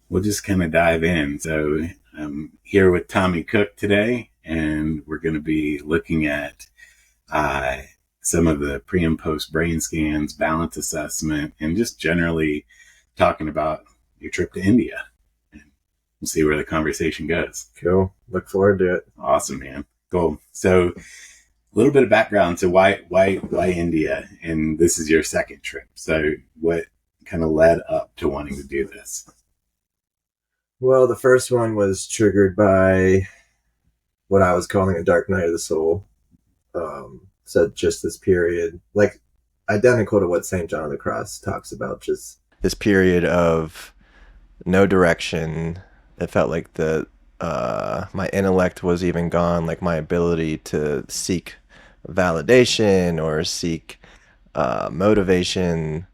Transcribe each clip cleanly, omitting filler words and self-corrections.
we'll just kind of dive in. So I'm here with Tommy Cook today, and we're going to be looking at uh, some of the pre and post brain scans, balance assessment, and just generally talking about your trip to India. And we'll see where the conversation goes. Cool. Look forward to it. Awesome, man. Cool. So a little bit of background. So why India? And this is your second trip. So what kind of led up to wanting to do this? Well, the first one was triggered by what I was calling a dark night of the soul. So just this period, like identical to what St. John of the Cross talks about, just this period of no direction. It felt like my intellect was even gone, like my ability to seek validation or seek motivation.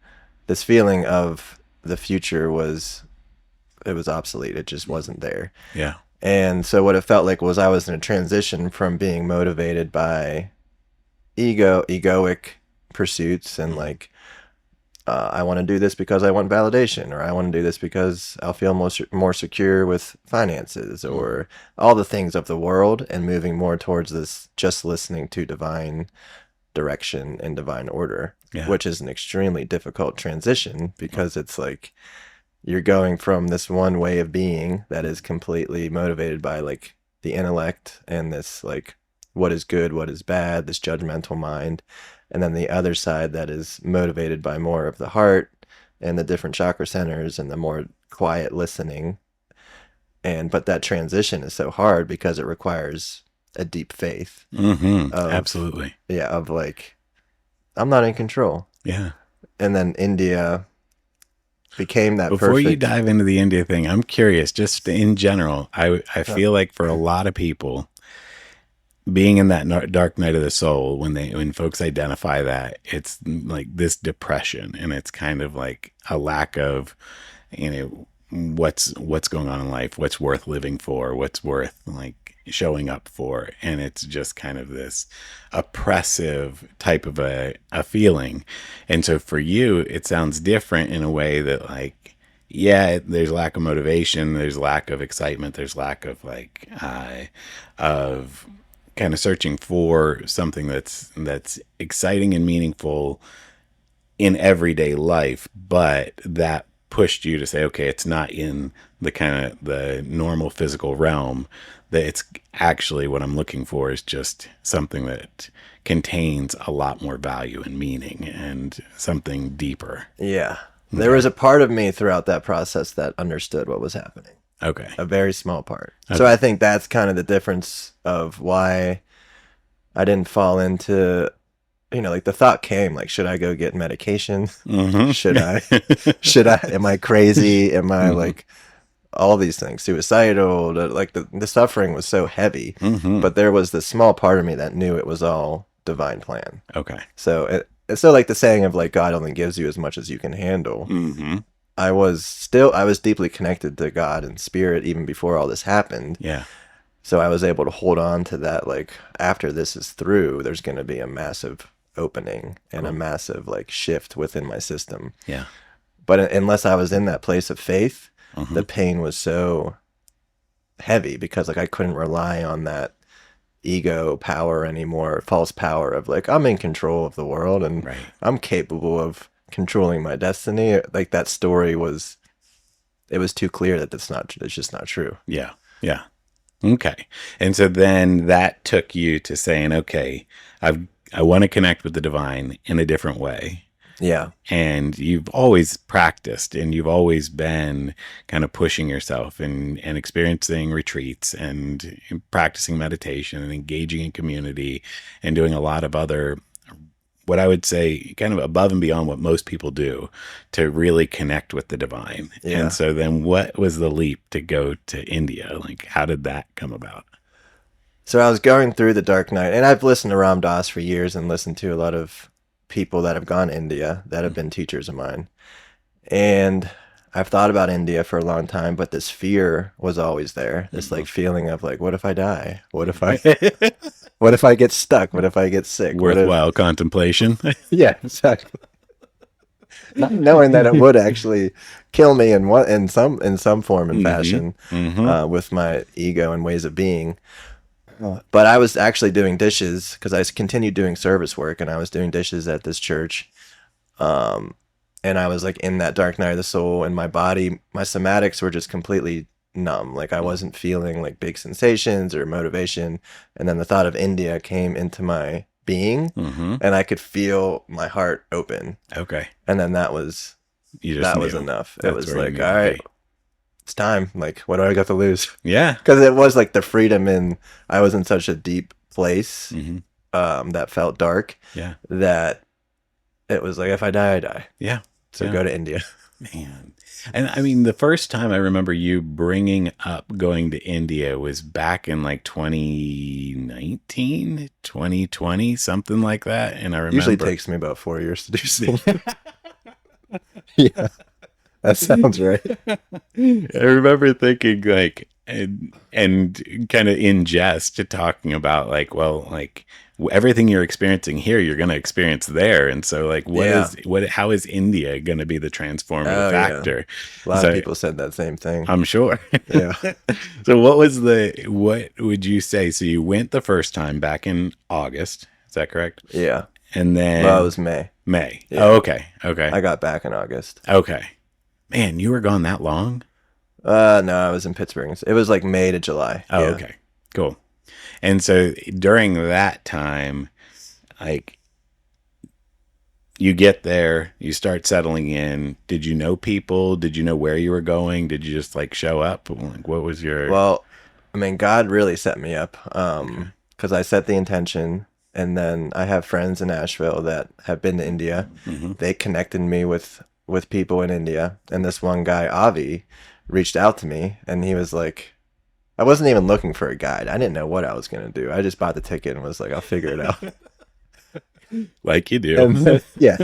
This feeling of the future was obsolete. It just wasn't there. Yeah. And so what it felt like was I was in a transition from being motivated by egoic pursuits and like, I want to do this because I want validation, or I want to do this because I'll feel more secure with finances, or all the things of the world, and moving more towards this just listening to divine direction and divine order, which is an extremely difficult transition because it's like you're going from this one way of being that is completely motivated by like the intellect and this like what is good, what is bad, this judgmental mind, and then the other side that is motivated by more of the heart and the different chakra centers and the more quiet listening. But that transition is so hard because it requires a deep faith. Absolutely. Yeah, of like, I'm not in control. Yeah. And then India became that Before you dive into the India thing, I'm curious, just in general, I feel like for a lot of people, being in that dark night of the soul, when folks identify that, it's like this depression, and it's kind of like a lack of, what's going on in life, what's worth living for, what's worth like showing up for. And it's just kind of this oppressive type of a feeling. And so for you, it sounds different in a way that like, yeah, there's lack of motivation, there's lack of excitement, there's lack of like, of kind of searching for something that's exciting and meaningful in everyday life, but that pushed you to say, okay, it's not in the kind of the normal physical realm, that it's actually what I'm looking for is just something that contains a lot more value and meaning and something deeper. Yeah. Okay. There was a part of me throughout that process that understood what was happening. Okay. A very small part. Okay. So I think that's kind of the difference of why I didn't fall into, like the thought came like, should I go get medication? Mm-hmm. Should I, am I crazy? Am I like all these things, suicidal? Like the suffering was so heavy, but there was this small part of me that knew it was all divine plan. Okay. So it's so like the saying of like, God only gives you as much as you can handle. I was deeply connected to God and spirit even before all this happened. Yeah. So I was able to hold on to that. Like after this is through, there's going to be a massive opening and a massive like shift within my system. Yeah. But unless I was in that place of faith, the pain was so heavy because like I couldn't rely on that ego power anymore, false power of like, I'm in control of the world and I'm capable of controlling my destiny. Like that story was too clear that it's just not true. Yeah. Yeah. Okay. And so then that took you to saying, okay, I want to connect with the divine in a different way. Yeah. And you've always practiced and you've always been kind of pushing yourself and experiencing retreats and practicing meditation and engaging in community and doing a lot of other, what I would say kind of above and beyond what most people do to really connect with the divine. Yeah. And so then what was the leap to go to India? Like, how did that come about? So I was going through the dark night, and I've listened to Ram Dass for years and listened to a lot of people that have gone to India that have been teachers of mine. And I've thought about India for a long time, but this fear was always there. This like feeling of like, what if I die? What if I get stuck? What if I get sick? Worthwhile contemplation. Yeah, exactly. not knowing that it would actually kill me in what in some form and Mm-hmm. fashion, Mm-hmm. with my ego and ways of being. But I was actually doing dishes because I continued doing service work, and I was doing dishes at this church. Um, and I was like in that dark night of the soul, and my body, my somatics were just completely numb. Like I wasn't feeling like big sensations or motivation. And then the thought of India came into my being, Mm-hmm. and I could feel my heart open. Okay. And then You just that was knew enough. It that's was where you like, need all to right, be. it's time. Like, what do I got to lose? Yeah. Because it was like the freedom in, I was in such a deep place, Mm-hmm. that felt dark, Yeah. that it was like, if I die, I die. Yeah. So Yeah. go to India. Man. And I mean, the first time I remember you bringing up going to India was back in like 2019, 2020, something like that. And I Usually remember, takes me about 4 years to do something. Yeah, that sounds right. I remember thinking like, and kind of in jest talking about like, well, like everything you're experiencing here, you're going to experience there. And so like, Yeah. how is India going to be the transformative Oh, yeah. factor? A lot of So people said that same thing. I'm sure. Yeah. So what would you say? So you went the first time back in August. Is that correct? Yeah. And Well, it then was May. May. Oh, Yeah. okay. Okay. I got back in August. Okay. Man, you were gone that long? No, I was in Pittsburgh. It was like May to July. Oh, Yeah. okay. Cool. And so during that time, like you get there, you start settling in. Did you know people? Did you know where you were going? Did you just like show up? Like, what was your Well, I mean, God really set me up. okay? Because I set the intention, and then I have friends in Nashville that have been to India. Mm-hmm. They connected me with people in India, and this one guy, Avi, reached out to me, and he was like, I wasn't even looking for a guide. I didn't know what I was gonna do. I just bought the ticket and was like, I'll figure it out. Like you do. And then, yeah,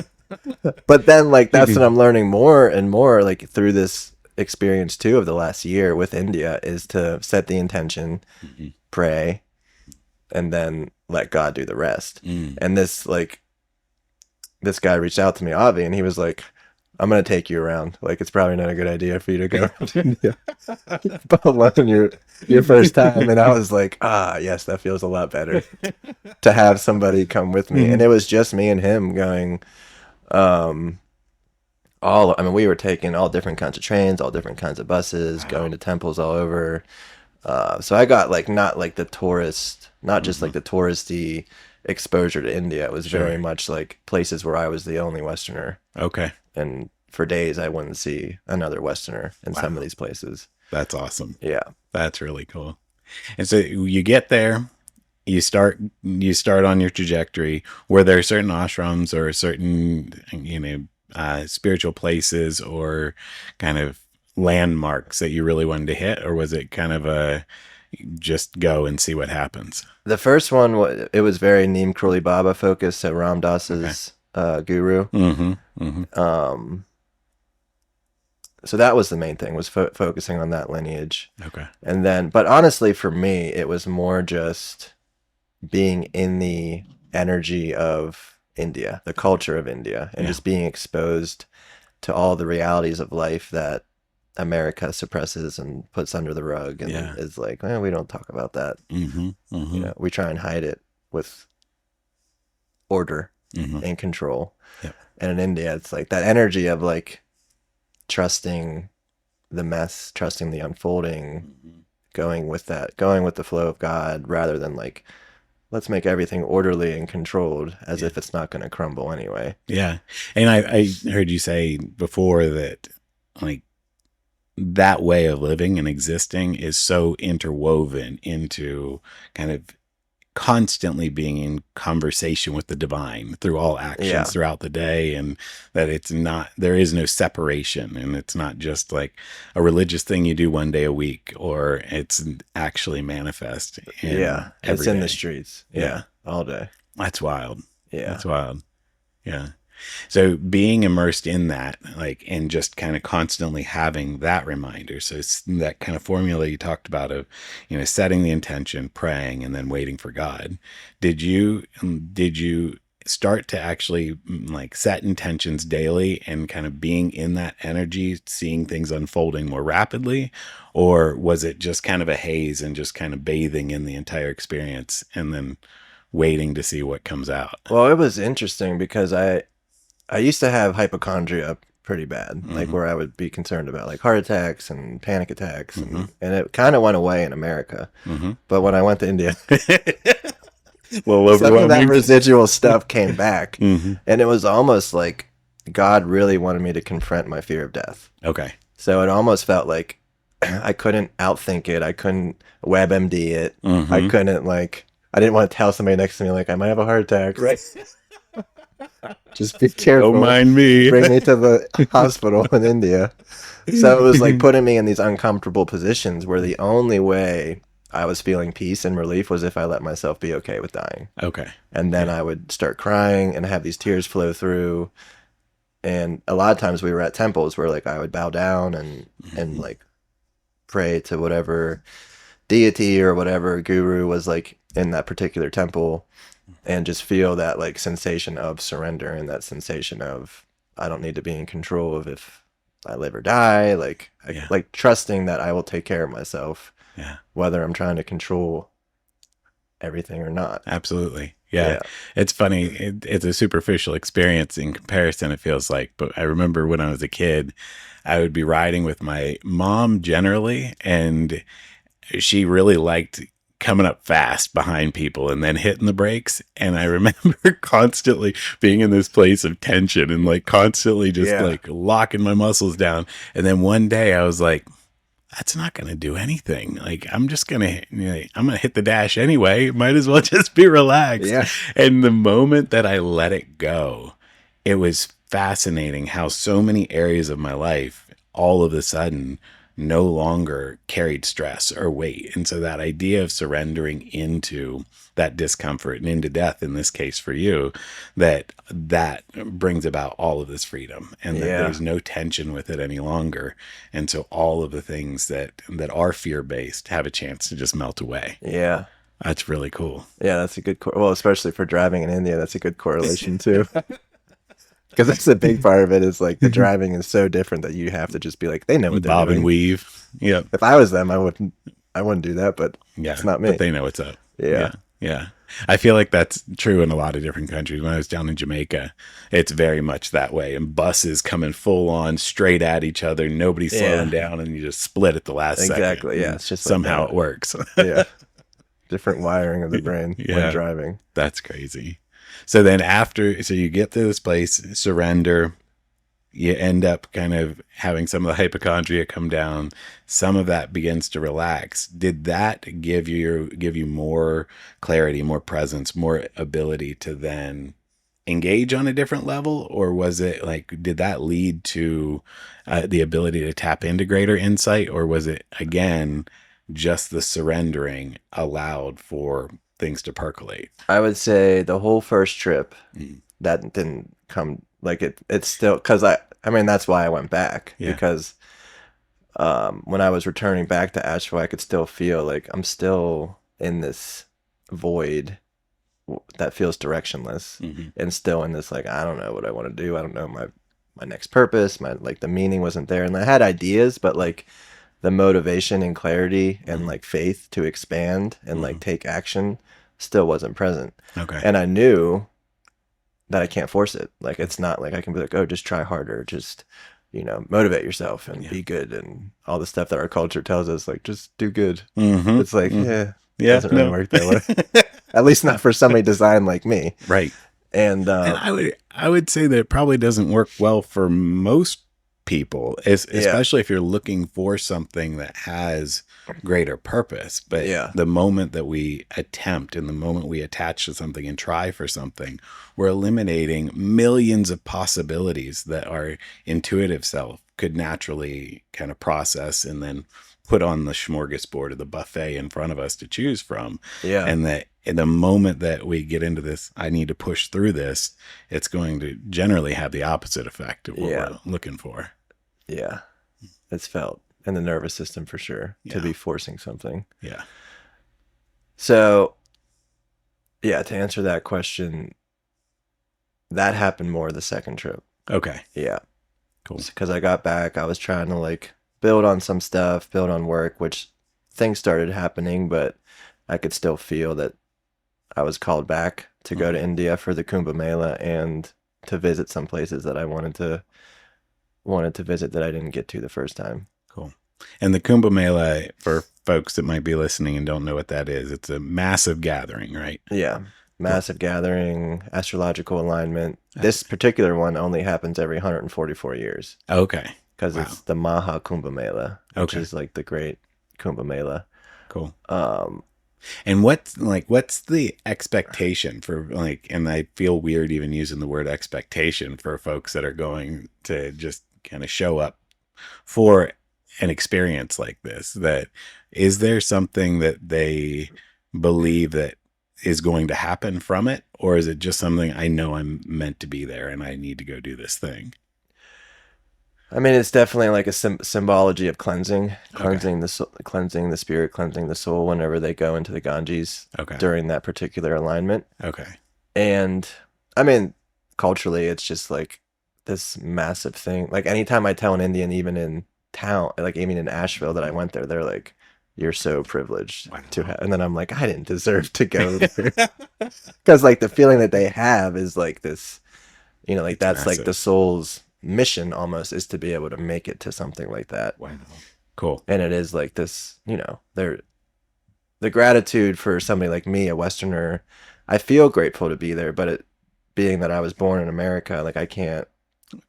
but then like that's what I'm learning more and more like through this experience too of the last year with India is to set the intention, Mhm. pray, and then let God do the rest. Mm. And this guy reached out to me, Avi, and he was like, I'm gonna take you around. Like it's probably not a good idea for you to go around India alone your first time. And I was like, yes, that feels a lot better to have somebody come with me. And it was just me and him going, I mean, we were taking all different kinds of trains, all different kinds of buses, going to temples all over. So I got like not like the tourist, not just like the touristy exposure to India. It was very Sure. much like places where I was the only Westerner, Okay. and for days I wouldn't see another Westerner in some Wow. of these places. That's awesome. Yeah, That's really cool. And so you get there, you start on your trajectory. Were there certain ashrams or certain spiritual places or kind of landmarks that you really wanted to hit, or was it kind of a just go and see what happens? the first one it was very Neem Karoli Baba focused, so Ram Okay. Dass's guru. Mm-hmm. Mm-hmm. So that was the main thing, was focusing on that lineage. Okay. And then, but honestly, for me, it was more just being in the energy of India, the culture of India, and Yeah. just being exposed to all the realities of life that America suppresses and puts under the rug, and Yeah. is like, we don't talk about that. Mm-hmm. Mm-hmm. You know, we try and hide it with order Mm-hmm. and control. Yep. And in India, it's like that energy of like trusting the mess, trusting the unfolding, Mm-hmm. going with the flow of God, rather than like, let's make everything orderly and controlled as if it's not going to crumble anyway. Yeah. And I heard you say before that like that way of living and existing is so interwoven into kind of constantly being in conversation with the divine through all actions Yeah. throughout the day, and that it's not, there is no separation, and it's not just like a religious thing you do one day a week, or it's actually manifest in Yeah. It's every in the day. streets. Yeah. Yeah. All day. That's wild. Yeah. That's wild. Yeah. So being immersed in that, like, and just kind of constantly having that reminder. So it's that kind of formula you talked about of, setting the intention, praying, and then waiting for God. Did you start to actually like set intentions daily and kind of being in that energy, seeing things unfolding more rapidly? Or was it just kind of a haze and just kind of bathing in the entire experience and then waiting to see what comes out? Well, it was interesting because I used to have hypochondria pretty bad, like Mm-hmm. where I would be concerned about like heart attacks and panic attacks, Mm-hmm. and it kind of went away in America. Mm-hmm. But when I went to India, A little some of that overwhelming. residual stuff came back, Mm-hmm. and it was almost like God really wanted me to confront my fear of death. Okay. So it almost felt like I couldn't outthink it. I couldn't WebMD it. I Mm-hmm. couldn't like. I didn't want to tell somebody next to me like I might have a heart attack. Right. Just be Don't careful. mind me. Bring me to the hospital in India. So it was like putting me in these uncomfortable positions where the only way I was feeling peace and relief was if I let myself be okay with dying. Okay. And then Yeah. I would start crying and have these tears flow through. And a lot of times we were at temples where like I would bow down and Mhm. like pray to whatever deity or whatever guru was like in that particular temple and just feel that like sensation of surrender and that sensation of I don't need to be in control of if I live or die. Like Yeah. like trusting that I will take care of myself, Yeah. whether I'm trying to control everything or not. Absolutely. Yeah. Yeah. It's funny. It's a superficial experience in comparison, it feels like. But I remember when I was a kid, I would be riding with my mom generally, and she really liked coming up fast behind people and then hitting the brakes. And I remember constantly being in this place of tension and like constantly just Yeah. like locking my muscles down. And then one day I was like, that's not going to do anything. Like, I'm just going to, I'm going to hit the dash anyway. Might as well just be relaxed. Yeah. And the moment that I let it go, it was fascinating how so many areas of my life all of a sudden no longer carried stress or weight. And so that idea of surrendering into that discomfort and into death, in this case for you, that brings about all of this freedom and that Yeah. there's no tension with it any longer. And so all of the things that are fear based have a chance to just melt away. Yeah. That's really cool. Yeah, that's a good well, especially for driving in India, that's a good correlation too. Because that's a big part of it is like the driving is so different that you have to just be like, they know what they're Bob and doing. weave. Yep. If I was them, I wouldn't do that, but Yeah. it's not me. But they know what's up. Yeah. Yeah. Yeah. I feel like that's true in a lot of different countries. When I was down in Jamaica, it's very much that way. And buses coming full on straight at each other, nobody slowing Yeah. down, and you just split at the last second. Exactly. Yeah. And It's just like somehow that. it works. Yeah. Different wiring of the brain when Yeah. driving. That's crazy. So then so you get to this place, surrender, you end up kind of having some of the hypochondria come down. Some of that begins to relax. Did that give you more clarity, more presence, more ability to then engage on a different level? Or was it like, did that lead to the ability to tap into greater insight? Or was it, again, just the surrendering allowed for things to percolate? I would say the whole first trip Mm. that didn't come like it's still because I mean that's why I went back Yeah. because when I was returning back to Asheville I could still feel like I'm still in this void that feels directionless Mm-hmm. and still in this like I don't know what I want to do. I don't know my next purpose. My like the meaning wasn't there, and I had ideas, but like the motivation and clarity and Mhm. like faith to expand and like Mhm. take action still wasn't present. Okay. And I knew that I can't force it. Like it's not like I can be like, oh, just try harder, just motivate yourself and Yeah. be good and all the stuff that our culture tells us, like just do good. Mm-hmm. It's like, Mm-hmm. it doesn't really work that way. At least not for somebody designed like me. Right. And And I would say that it probably doesn't work well for most people, yeah, especially if you're looking for something that has greater purpose. But yeah, the moment that we attempt and the moment we attach to something and try for something, we're eliminating millions of possibilities that our intuitive self could naturally kind of process and then put on the smorgasbord of the buffet in front of us to choose from. yeah, And that in the moment that we get into this, I need to push through this, it's going to generally have the opposite effect of what yeah, we're looking for. yeah. It's felt in the nervous system for sure to Yeah. be forcing something. Yeah. So, yeah, to answer that question, That happened more the second trip. Okay, Yeah. cool. Because I got back, I was trying to like build on some stuff, build on work, which things started happening, but I could still feel that I was called back to go to Mhm. India for the Kumbh Mela and to visit some places that I wanted to visit that I didn't get to the first time. Cool. And the Kumbh Mela, for folks that might be listening and don't know what that is, it's a massive gathering, right? Yeah. Cool. Massive gathering, astrological alignment. That's This particular one only happens every 144 years okay. because Wow. it's the Maha Kumbh Mela, which Okay. is like the great Kumbh Mela. Cool. Um, And what's the expectation for like, and I feel weird even using the word expectation for folks that are going to just kind of show up for an experience like this, that is there something that they believe that is going to happen from it, or is it just something I know I'm meant to be there and I need to go do this thing? I mean, it's definitely like a symbology of cleansing, Okay. cleansing the spirit, cleansing the soul whenever they go into the Ganges Okay. during that particular alignment. Okay. And I mean, culturally, it's just like this massive thing. Like anytime I tell an Indian, even in town, like even in Asheville, that I went there, they're like, "You're so privileged to Wow. have." And then I'm like, "I didn't deserve to go there," because like the feeling that they have is like this, like It's that's like the massive. soul's mission almost is to be able to make it to something like that. Wow. Cool. And it is like this, they're the gratitude for somebody like me, a Westerner. I feel grateful to be there, but being that I was born in America, like I can't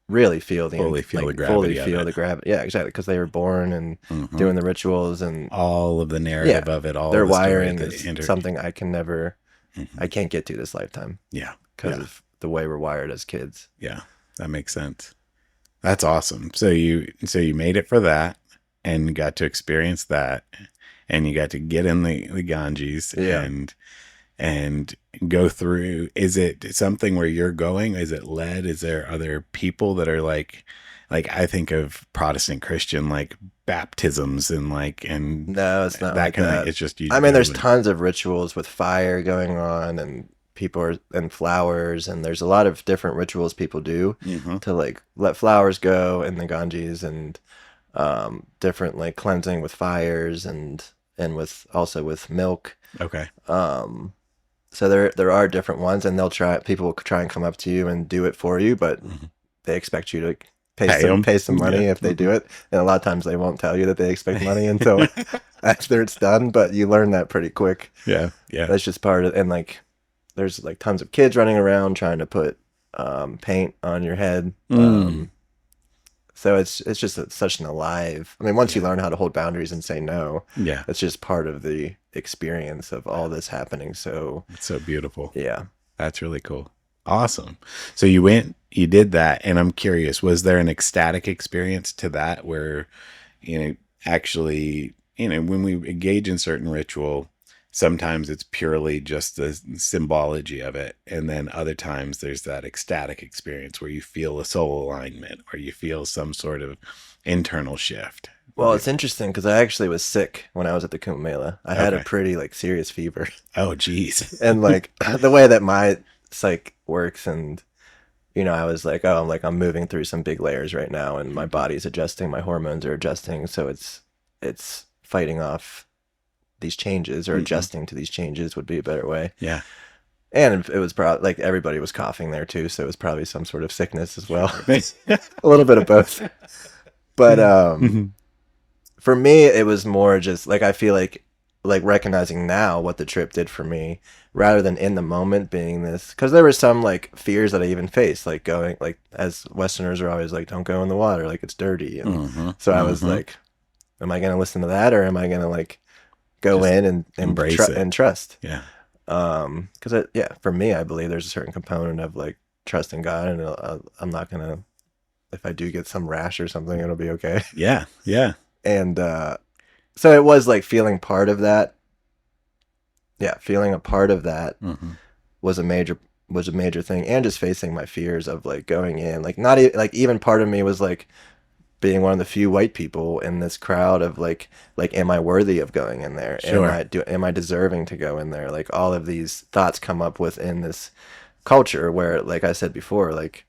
really feel Fully feel the fully gravity of feel it. the gravity. Yeah, exactly, because they were born and Hmm. doing the rituals, and All of the yeah, narrative of it, all their the story wiring that is enter. something Hmm. I can't get to this lifetime Yeah. because Yeah. of the way we're wired as kids. Yeah. That makes sense. That's awesome. So you made it for that and got to experience that, and you got to get in the Ganges Yeah. and go through. Is it something where you're going? Is it led? Is there other people that are like I think of Protestant Christian like baptisms and like and No, it's not that like kind of thing. that. It's just you I mean, go there's and tons of rituals with fire going on, and people are and flowers, and there's a lot of different rituals people do hmm. to like let flowers go in the Ganges, and different like cleansing with fires, and with also with milk. Okay. Um, so there are different ones, and people will try and come up to you and do it for you, but Hmm. they expect you to Pay them. pay some Yeah. money if they Hmm. do it, and a lot of times they won't tell you that they expect money until after it's done, but you learn that pretty quick. Yeah. Yeah. That's just part of, and like there's like tons of kids running around trying to put paint on your head. Mm. So it's just such an alive. I mean, once you Yeah. learn how to hold boundaries and say no, Yeah. it's just part of the experience of all this happening. So It's so beautiful. yeah. That's really cool. Awesome. So you went, you did that, and I'm curious, was there an ecstatic experience to that where, you know, actually, when we engage in certain ritual, sometimes it's purely just the symbology of it. And then other times there's that ecstatic experience where you feel a soul alignment or you feel some sort of internal shift. Well, it's interesting because I actually was sick when I was at the Kumbh Mela. I had a Okay. pretty like serious fever, Oh, geez. and like the way that my psych works, and I was like, oh, I'm moving through some big layers right now, and my body's adjusting, my hormones are adjusting, so it's fighting off these changes or Hmm. adjusting to these changes would be a better way. Yeah. And it was probably like everybody was coughing there too, so it was probably some sort of sickness as well. Sure. A little bit of both. But Mhm. for me it was more just like I feel like recognizing now what the trip did for me rather than in the moment being this, because there were some like fears that I even faced, like going, like as Westerners are always like, don't go in the water, like it's dirty, and Mhm. so I was Mhm. like, am I going to listen to that, or am I going to like go Just in embrace it. and trust? Yeah. Because yeah, for me, I believe there's a certain component of like trusting God, and I'm not gonna, if I do get some rash or something, it'll be okay. Yeah. Yeah. And so it was like feeling part of that. Yeah, feeling a part of that Hmm. was a major thing, and just facing my fears of like going in, like not like even part of me was like being one of the few white people in this crowd of like am I worthy of going in there? Sure. Am I deserving to go in there? Like all of these thoughts come up within this culture where, like I said before, like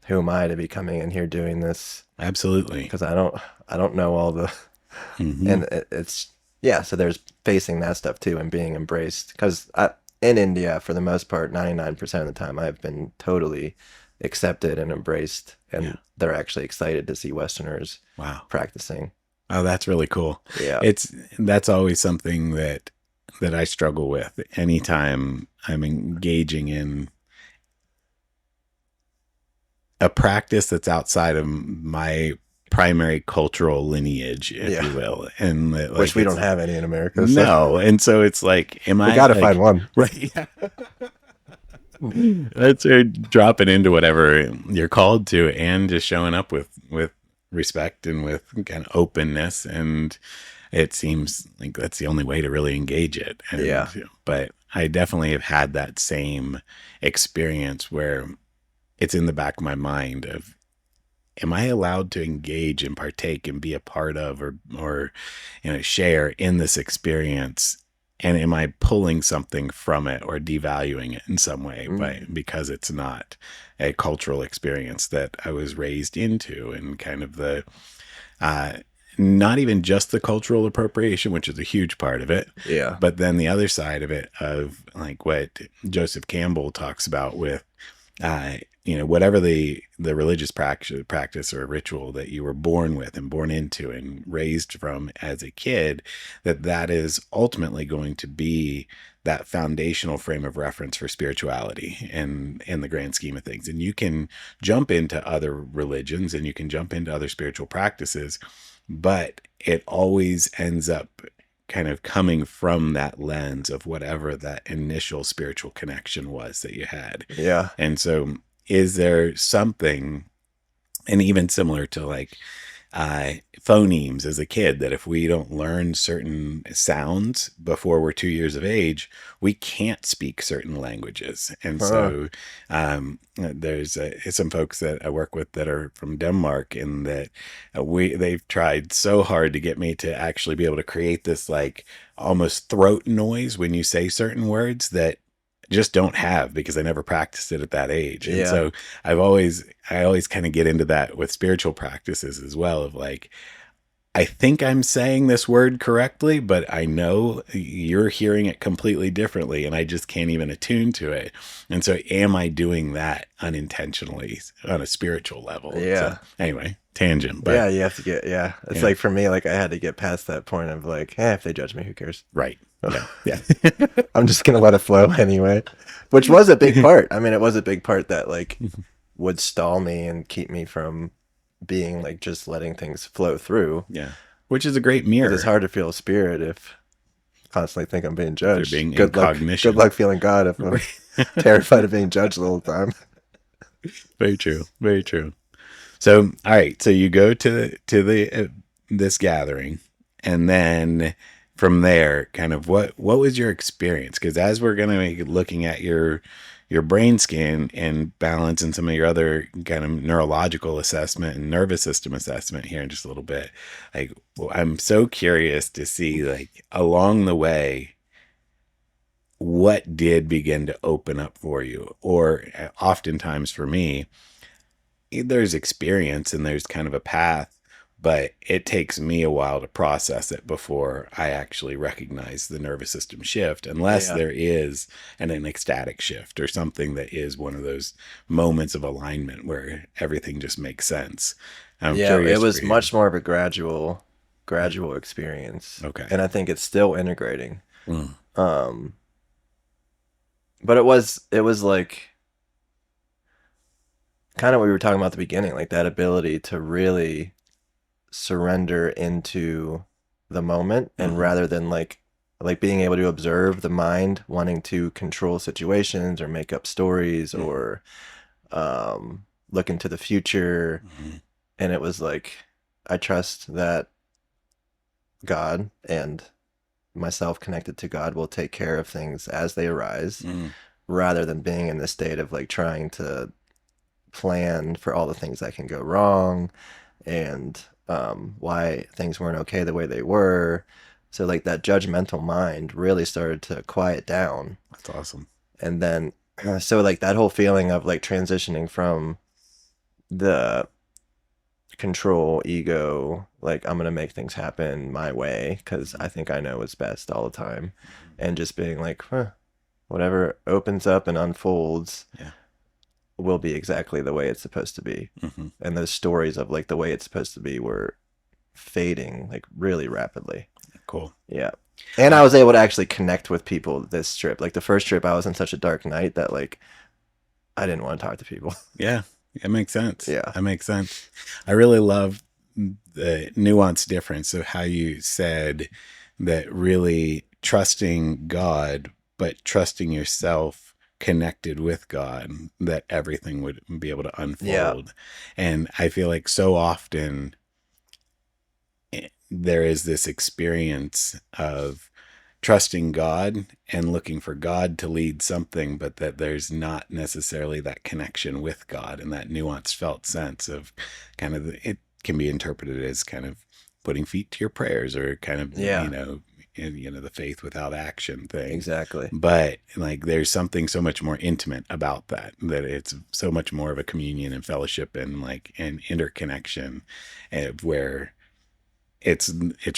who am I to be coming in here doing this? Absolutely. Because I don't know all the, Hmm. and it's, yeah. So there's facing that stuff too and being embraced. Because in India, for the most part, 99% of the time, I've been totally accepted and embraced, Yeah. and they're actually excited to see Westerners Wow. practicing. Oh, that's really cool. Yeah, That's always something that I struggle with anytime I'm engaging in a practice that's outside of my primary cultural lineage, if yeah. you will. And that, Which like, we don't it's have any in America, so no. And so it's like, am we I got to find like, one. right? Yeah. That's dropping into whatever you're called to and just showing up with respect and with kind of openness. And it seems like that's the only way to really engage it. Yeah. And, but I definitely have had that same experience where it's in the back of my mind of, am I allowed to engage and partake and be a part of or share in this experience? And am I pulling something from it or devaluing it in some way Mm. because it's not a cultural experience that I was raised into, and kind of the uh, not even just the cultural appropriation, which is a huge part of it, Yeah. but then the other side of it of like what Joseph Campbell talks about with uh, whatever the religious practice or ritual that you were born with and born into and raised from as a kid, that is ultimately going to be that foundational frame of reference for spirituality and in the grand scheme of things. And you can jump into other religions and you can jump into other spiritual practices, but it always ends up kind of coming from that lens of whatever that initial spiritual connection was that you had. Yeah. And so, is there something, and even similar to like phonemes as a kid, that if we don't learn certain sounds before we're 2 years of age, we can't speak certain languages. And Huh. so there's some folks that I work with that are from Denmark, and that they've tried so hard to get me to actually be able to create this like almost throat noise when you say certain words that just don't have, because I never practiced it at that age. And Yeah. so I always kind of get into that with spiritual practices as well, of like, I think I'm saying this word correctly, but I know you're hearing it completely differently, and I just can't even attune to it. And so, am I doing that unintentionally on a spiritual level? So, Yeah. anyway, tangent, but Yeah, you have to get, yeah. It's yeah, like for me, like I had to get past that point of like, if they judge me, who cares? right. Yeah. Yeah. I'm just gonna let it flow anyway. Which was a big part. I mean, it was a big part that like would stall me and keep me from being like just letting things flow through. Yeah. Which is a great Because it's mirror hard to feel spirit if constantly think I'm being if they're judged. being in Good luck. Good cognition. luck feeling God if I'm terrified of being judged the whole time. Very true. Very true. So, all right. So you go to the this gathering, and then from there, kind of what was your experience? Because as we're going to be looking at your brain scan and balance and some of your other kind of neurological assessment and nervous system assessment here in just a little bit, like, well, I'm so curious to see, like, along the way, what did begin to open up for you, or oftentimes for me, there's experience and there's kind of a path, but it takes me a while to process it before I actually recognize the nervous system shift, unless Yeah. there is an ecstatic shift or something that is one of those moments of alignment where everything just makes sense. I'm Yeah, it curious for was you. much more of a gradual experience. Okay. And I think it's still integrating. Mm. Um, but it was like kind of what we were talking about at the beginning, like that ability to really surrender into the moment, and Hmm. rather than like being able to observe the mind wanting to control situations or make up stories Hmm. or look into the future. Hmm. And it was like I trust that God and myself connected to God will take care of things as they arise, Hmm. rather than being in the state of like trying to plan for all the things that can go wrong, and why things weren't okay the way they were. So like that judgmental mind really started to quiet down. That's awesome. And then So like that whole feeling of like transitioning from the control ego, like I'm gonna make things happen my way because I think I know what's best all the time, and just being like, huh, whatever opens up and unfolds Yeah. will be exactly the way it's supposed to be. Hmm. And those stories of like the way it's supposed to be were fading like really rapidly. Cool. Yeah. And I was able to actually connect with people this trip. Like the first trip, I was in such a dark night that like I didn't want to talk to people. Yeah, it makes sense. Yeah. That makes sense. I really love the nuanced difference of how you said that really trusting God, but trusting yourself connected with God, that everything would be able to Yeah. unfold. And I feel like so often there is this experience of trusting God and looking for God to lead something, but that there's not necessarily that connection with God and that nuanced felt sense of kind of it can be interpreted as kind of putting feet to your prayers or kind of, Yeah. the faith without action thing. Exactly. But like there's something so much more intimate about that it's so much more of a communion and fellowship and like an interconnection where it's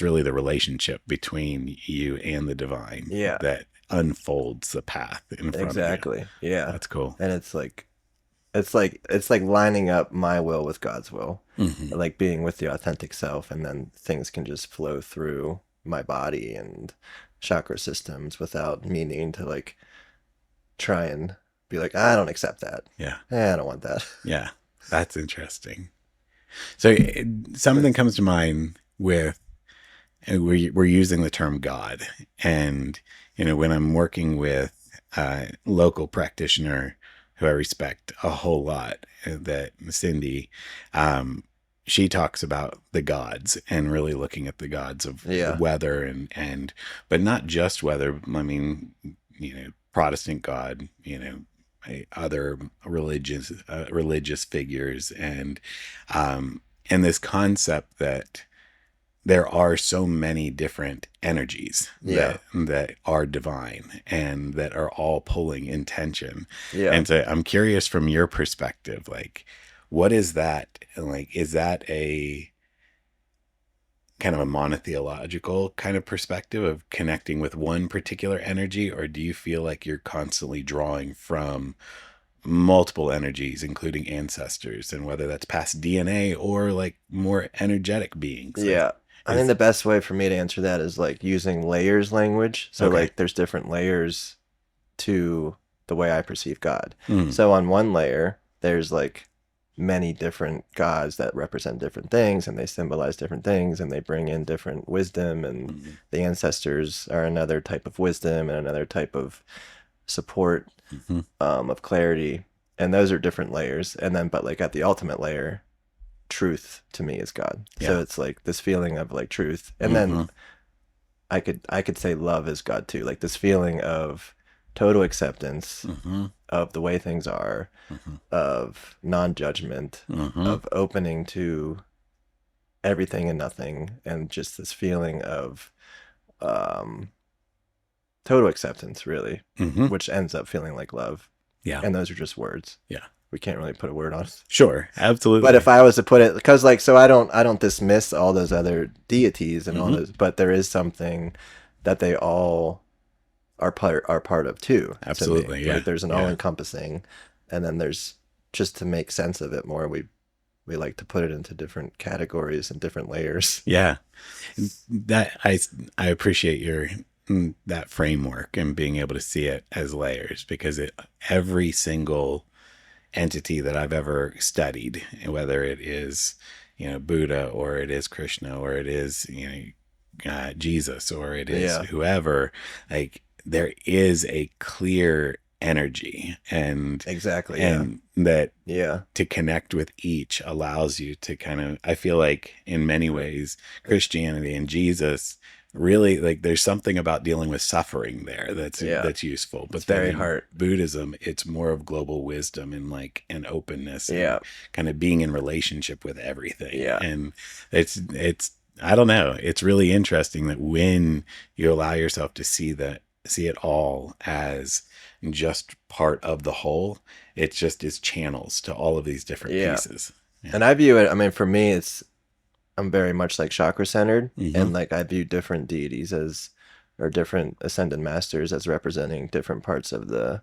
really the relationship between you and the divine Yeah. that unfolds the path in front of you. Exactly. Yeah. That's cool. And it's like lining up my will with God's will. Hmm. Like being with the authentic self, and then things can just flow through my body and chakra systems without me needing to like try and be like, I don't accept that. Yeah. I don't want that. Yeah. That's interesting. So something comes to mind with we're using the term God, and when I'm working with a local practitioner who I respect a whole lot, that Cindy, she talks about the gods and really looking at the gods of Yeah. weather and but not just weather. I mean, Protestant God, other religious figures, and this concept that there are so many different energies Yeah. that are divine and that are all pulling in tension. Yeah. And so I'm curious from your perspective, like, what is that? Like, is that a kind of a monotheological kind of perspective of connecting with one particular energy, or do you feel like you're constantly drawing from multiple energies, including ancestors, and whether that's past DNA or like more energetic beings? Like, Yeah. I think is the best way for me to answer that is like using layers language. So okay. like there's different layers to the way I perceive God. Mm, So on one layer, there's like many different gods that represent different things, and they symbolize different things, and they bring in different wisdom, and mm, the ancestors are another type of wisdom and another type of support, mm, of clarity. And those are different layers. And then, but like at the ultimate layer, truth to me is God. yeah. So it's like this feeling of like truth. And then Hmm. I could say love is God too. Like this feeling of total acceptance Hmm. of the way things are, Hmm. of non-judgment, Hmm. of opening to everything and nothing, and just this feeling of um total acceptance really, Hmm. which ends up feeling like love. Yeah. And those are just words. Yeah. We can't really put a word on it. Sure. But if Absolutely. I was to put it, because like, so I don't dismiss all those other deities and all Hmm. those, but there is something that they all are part of too, to me. Absolutely. Like Yeah. there's an all Yeah. encompassing, and then there's, just to make sense of it more, we like to put it into different categories and different layers. Yeah. That I appreciate your that framework and being able to see it as layers because every single entity that I've ever studied, whether it is Buddha or it is Krishna or it is Jesus or it is Yeah, whoever, like there is a clear energy exactly. Yeah, and that yeah, to connect with each allows you to kind of, I feel like in many ways Christianity and Jesus really, like there's something about dealing with suffering there yeah. that's useful, It's but then very in hard. Buddhism it's more of global wisdom and like an openness and Yeah, kind of being in relationship with everything. yeah, And it's I don't know, it's really interesting that when you allow yourself to see it all as just part of the whole. It just is channels to all of these different Yeah. pieces. Yeah. And I view it, I mean, for me, I'm very much like chakra centered, Mm-hmm. and like I view different deities as, or different ascended masters as representing different parts of the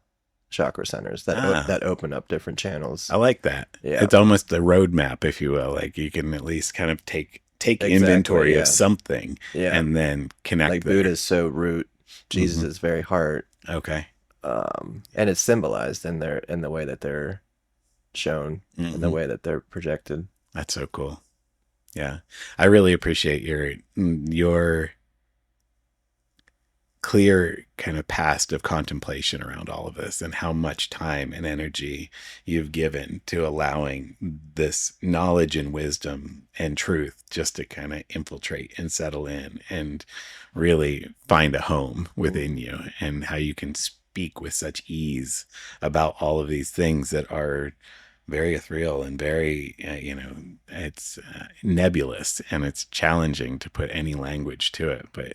chakra centers Ah, that open up different I channels. like that. Yeah, It's almost a roadmap, if you will. Like you can at least kind of take exactly. inventory of Yeah, something yeah. and then connect Like there. Buddha's so root, Jesus Mm-hmm. is very heart, Okay. and it's symbolized in the way that they're shown, in the Mm-hmm. way that they're projected. That's so cool. Yeah, I really appreciate your clear kind of past of contemplation around all of this and how much time and energy you've given to allowing this knowledge and wisdom and truth just to kind of infiltrate and settle in and really find a home within you, and how you can speak with such ease about all of these things that are very ethereal and very it's nebulous, and it's challenging to put any language to it. But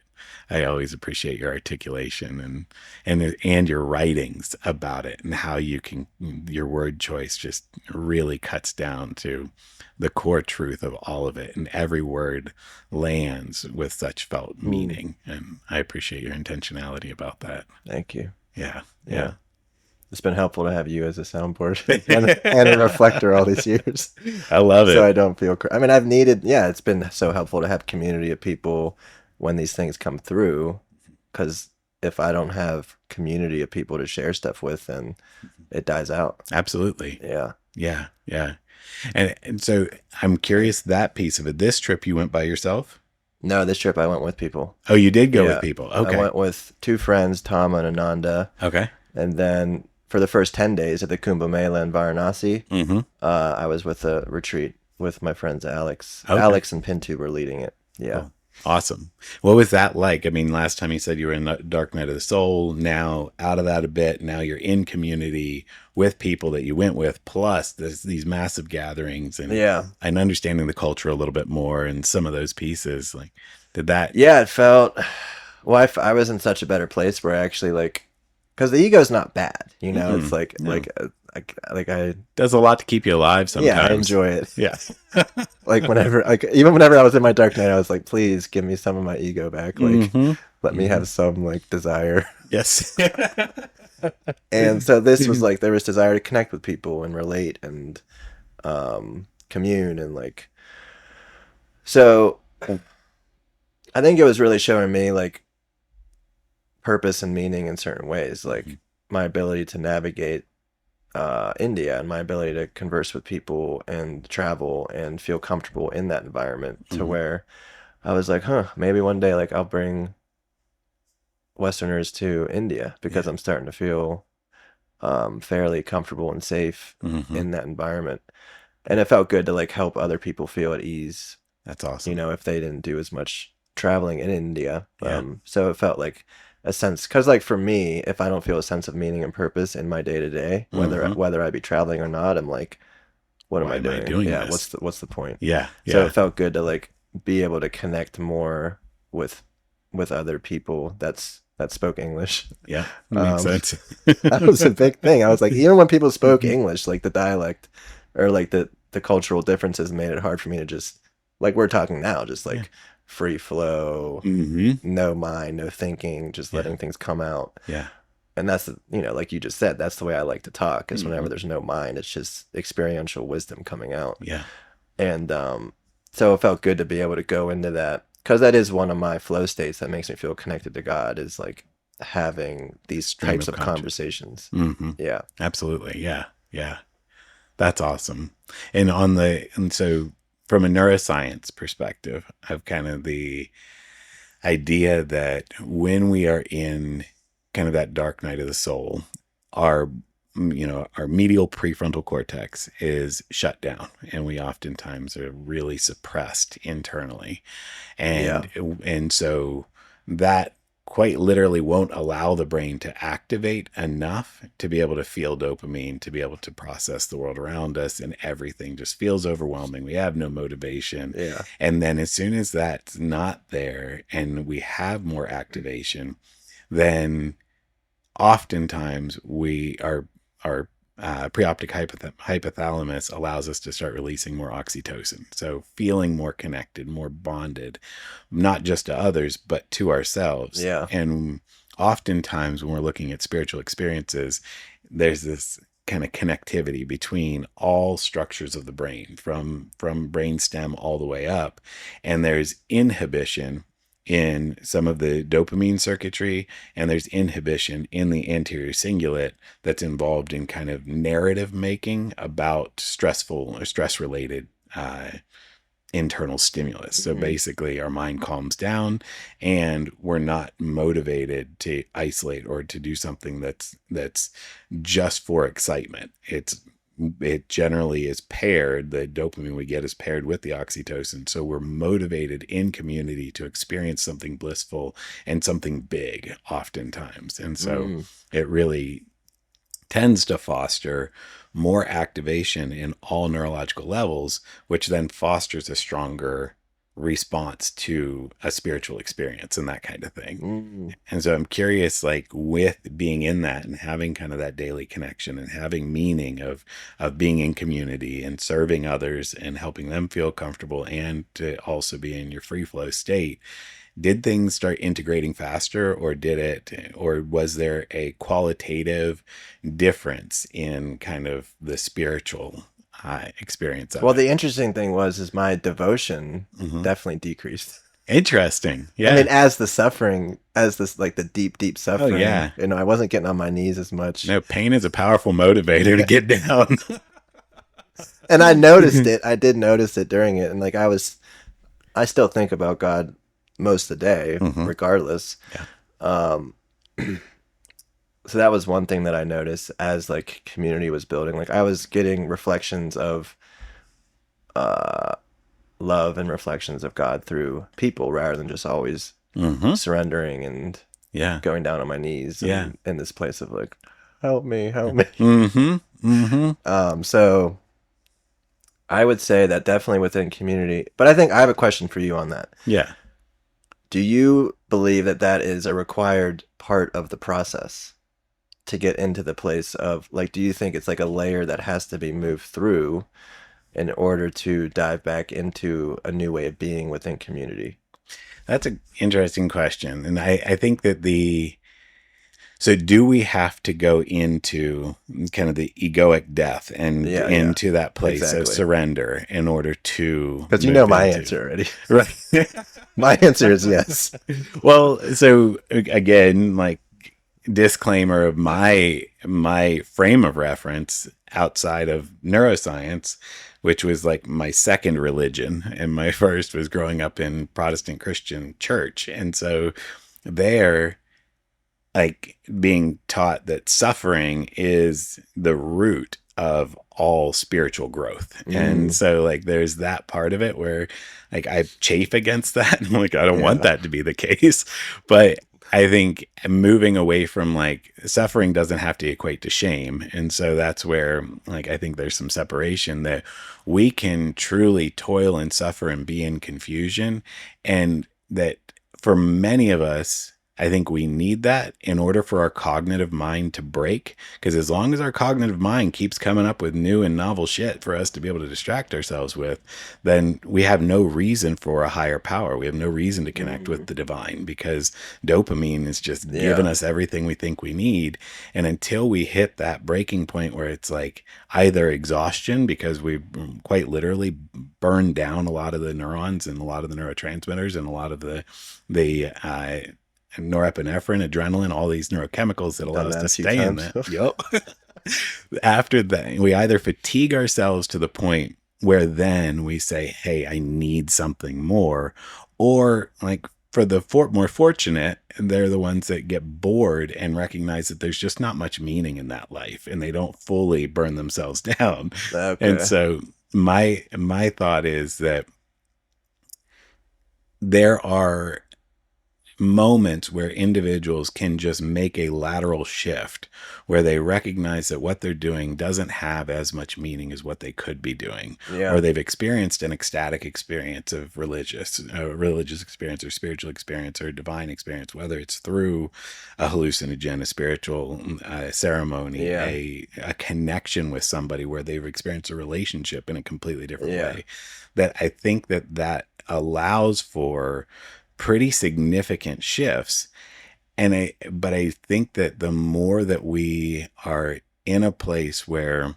I always appreciate your articulation and your writings about it, and how you can, your word choice just really cuts down to the core truth of all of it, and every word lands with such felt Mm, meaning. And I appreciate your intentionality about that. thank you. Yeah, yeah. Yeah. It's been helpful to have you as a soundboard and a reflector all these years. I love So it. I don't feel, I mean, yeah, it's been so helpful to have community of people when these things come through. Because if I don't have community of people to share stuff with, then it dies out. Absolutely. Yeah. Yeah, yeah. And so I'm curious that piece of it. This trip you went by yourself? No, this trip I went with people. Oh, you did go with Yeah. people. I Okay. went with two friends, Tom and Ananda. Okay. And then for the first 10 days at the Kumbh Mela in Varanasi, Mm-hmm. I was with a retreat with my friends Alex. Okay. Alex and Pintu were leading it. Yeah. Cool. Awesome. What was that like? I mean, last time you said you were in the Dark Night of the Soul. Now out of that a bit. Now you're in community with people that you went with, plus there's these massive gatherings Yeah. and understanding the culture a little bit more and some of those pieces. Like, did that? Yeah, it felt, well, I was in such a better place where I actually like, because the ego's not bad, you know. It's Mm-mm. like No. I Does a lot to keep you alive yeah, I sometimes. enjoy it. Yeah. Like whenever, like even whenever I was in my dark night, I was like, please give me some of my ego back. Like, Mm-hmm. let me Mm-hmm. have some like desire. Yes. And so this was like there was desire to connect with people and relate and commune and like, so I think it was really showing me like purpose and meaning in certain ways, like my ability to navigate India and my ability to converse with people and travel and feel comfortable in that environment, to Mhm. where I was like, huh, maybe one day like I'll bring Westerners to India, because Yeah. I'm starting to feel fairly comfortable and safe Mhm. in that environment. And it felt good to like help other people feel at ease, That's you awesome. know, if they didn't do as much traveling in India. Yeah. So it felt like a sense, because like for me, if I don't feel a sense of meaning and purpose in my day to day, Hmm. whether I be traveling or not, I'm like, what am Why I am I doing? doing Yeah, this? what's the point? Yeah. So Yeah. it felt good to like be able to connect more with other people that spoke English. Yeah. Makes Um, sense. that was a big thing. I was like, even when people spoke English, like the dialect or like the cultural differences made it hard for me to just, like we're talking now, just Yeah. like free flow, Hmm. no mind, no thinking, just Yeah. letting things come out. Yeah. And that's, you know, like you just said, that's the way I like to talk, is whenever Hmm. there's no mind, it's just experiential wisdom coming out. Yeah. And so it felt good to be able to go into that, because that is one of my flow states that makes me feel connected to God, is like having these Stream types of of conscious. conversations. Hmm. Yeah. Absolutely. Yeah. Yeah. That's awesome. And so from a neuroscience perspective, of kind of the idea that when we are in kind of that dark night of the soul, our our medial prefrontal cortex is shut down, and we oftentimes are really suppressed internally, Yeah. and so that quite literally won't allow the brain to activate enough to be able to feel dopamine, to be able to process the world around us, and everything just feels overwhelming. We have no motivation. Yeah. And then as soon as that's not there and we have more activation, then oftentimes our preoptic hypothalamus allows us to start releasing more oxytocin. So feeling more connected, more bonded, not just to others, but to ourselves. Yeah. And oftentimes when we're looking at spiritual experiences, there's this kind of connectivity between all structures of the brain from brainstem all the way up. And there's inhibition in some of the dopamine circuitry, and there's inhibition in the anterior cingulate that's involved in kind of narrative making about stressful or stress related internal stimulus. So basically our mind calms down and we're not motivated to isolate or to do something that's just for excitement. It generally is paired, the dopamine we get is paired with the oxytocin. So we're motivated in community to experience something blissful and something big oftentimes. And so it really tends to foster more activation in all neurological levels, which then fosters a stronger response to a spiritual experience and that kind of thing. And so I'm curious, like with being in that and having kind of that daily connection and having meaning of being in community and serving others and helping them feel comfortable and to also be in your free flow state, did things start integrating faster, or was there a qualitative difference in kind of the spiritual experience of Well, it? the interesting thing is my devotion definitely decreased. Interesting. I Yeah. mean, as the suffering, as this like the deep Oh, suffering, yeah. I wasn't getting on my knees as much. No, pain is a powerful motivator to get down. And I noticed it. I did notice it during it, and I still think about God most of the day, regardless. Yeah. So that was one thing that I noticed as like community was building. Like I was getting reflections of love and reflections of God through people rather than just always surrendering and Yeah. going down on my knees Yeah. and in this place of like, help me, help me. So I would say that definitely within community, but I think I have a question for you on that. Yeah. Do you believe that that is a required part of the process to get into the place of like, do you think it's like a layer that has to be moved through in order to dive back into a new way of being within community? That's an interesting question. And I think that so do we have to go into kind of the egoic death and Yeah, into that place of exactly. surrender in order to Because you know my answer already. Right. My answer is yes. Well, so again, like disclaimer of my frame of reference outside of neuroscience, which was like my second religion, and my first was growing up in Protestant Christian church. And so there, like being taught that suffering is the root of all spiritual growth. And so like there's that part of it where like I chafe against that. I'm like, I don't want that to be the case. But I think moving away from like suffering doesn't have to equate to shame. And so that's where like I think there's some separation that we can truly toil and suffer and be in confusion. And that for many of us, I think we need that in order for our cognitive mind to break. Because as long as our cognitive mind keeps coming up with new and novel shit for us to be able to distract ourselves with, then we have no reason for a higher power. We have no reason to connect with the divine because dopamine is just giving us everything we think we need. And until we hit that breaking point where it's like either exhaustion because we quite literally burned down a lot of the neurons and a lot of the neurotransmitters and a lot of the norepinephrine, adrenaline, all these neurochemicals that allow us to stay in that. Yep. After that, we either fatigue ourselves to the point where then we say, hey, I need something more. Or like for the more fortunate, they're the ones that get bored and recognize that there's just not much meaning in that life and they don't fully burn themselves down. Okay. And so my thought is that there are moments where individuals can just make a lateral shift where they recognize that what they're doing doesn't have as much meaning as what they could be doing, or Yeah. they've experienced an ecstatic experience of religious experience or spiritual experience or divine experience, whether it's through a hallucinogen, a spiritual ceremony, Yeah. a connection with somebody where they've experienced a relationship in a completely different Yeah. way. That I think that allows for pretty significant shifts. But I think that the more that we are in a place where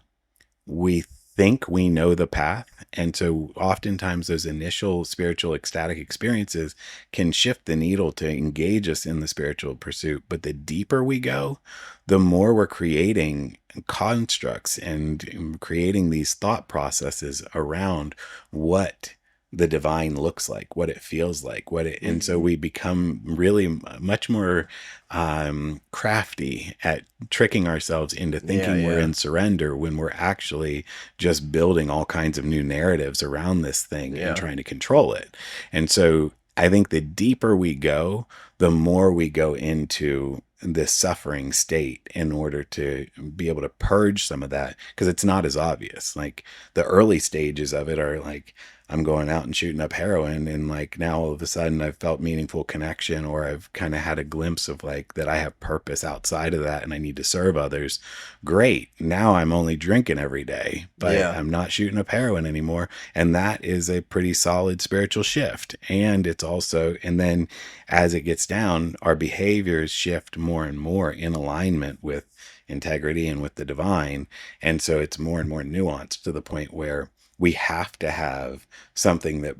we think we know the path, and so oftentimes those initial spiritual ecstatic experiences can shift the needle to engage us in the spiritual pursuit. But the deeper we go, the more we're creating constructs and creating these thought processes around what the divine looks like, what it feels like, and so we become really much more crafty at tricking ourselves into Yeah. thinking we're Yeah. in surrender when we're actually just building all kinds of new narratives around this thing and Yeah. trying to control it. And so I think the deeper we go, the more we go into this suffering state in order to be able to purge some of that, because it's not as obvious. Like the early stages of it are like, I'm going out and shooting up heroin, and like now all of a sudden I've felt meaningful connection, or I've kind of had a glimpse of like that I have purpose outside of that and I need to serve others. Great. Now I'm only drinking every day, but Yeah. I'm not shooting up heroin anymore. And that is a pretty solid spiritual shift. And it's also, and then as it gets down, our behaviors shift more and more in alignment with integrity and with the divine. And so it's more and more nuanced to the point where we have to have something that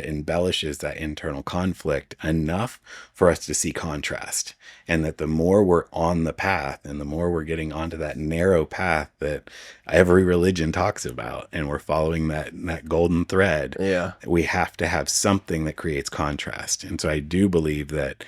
embellishes that internal conflict enough for us to see contrast, and that the more we're on the path and the more we're getting onto that narrow path that every religion talks about, and we're following that golden thread, Yeah. we have to have something that creates contrast. And so I do believe that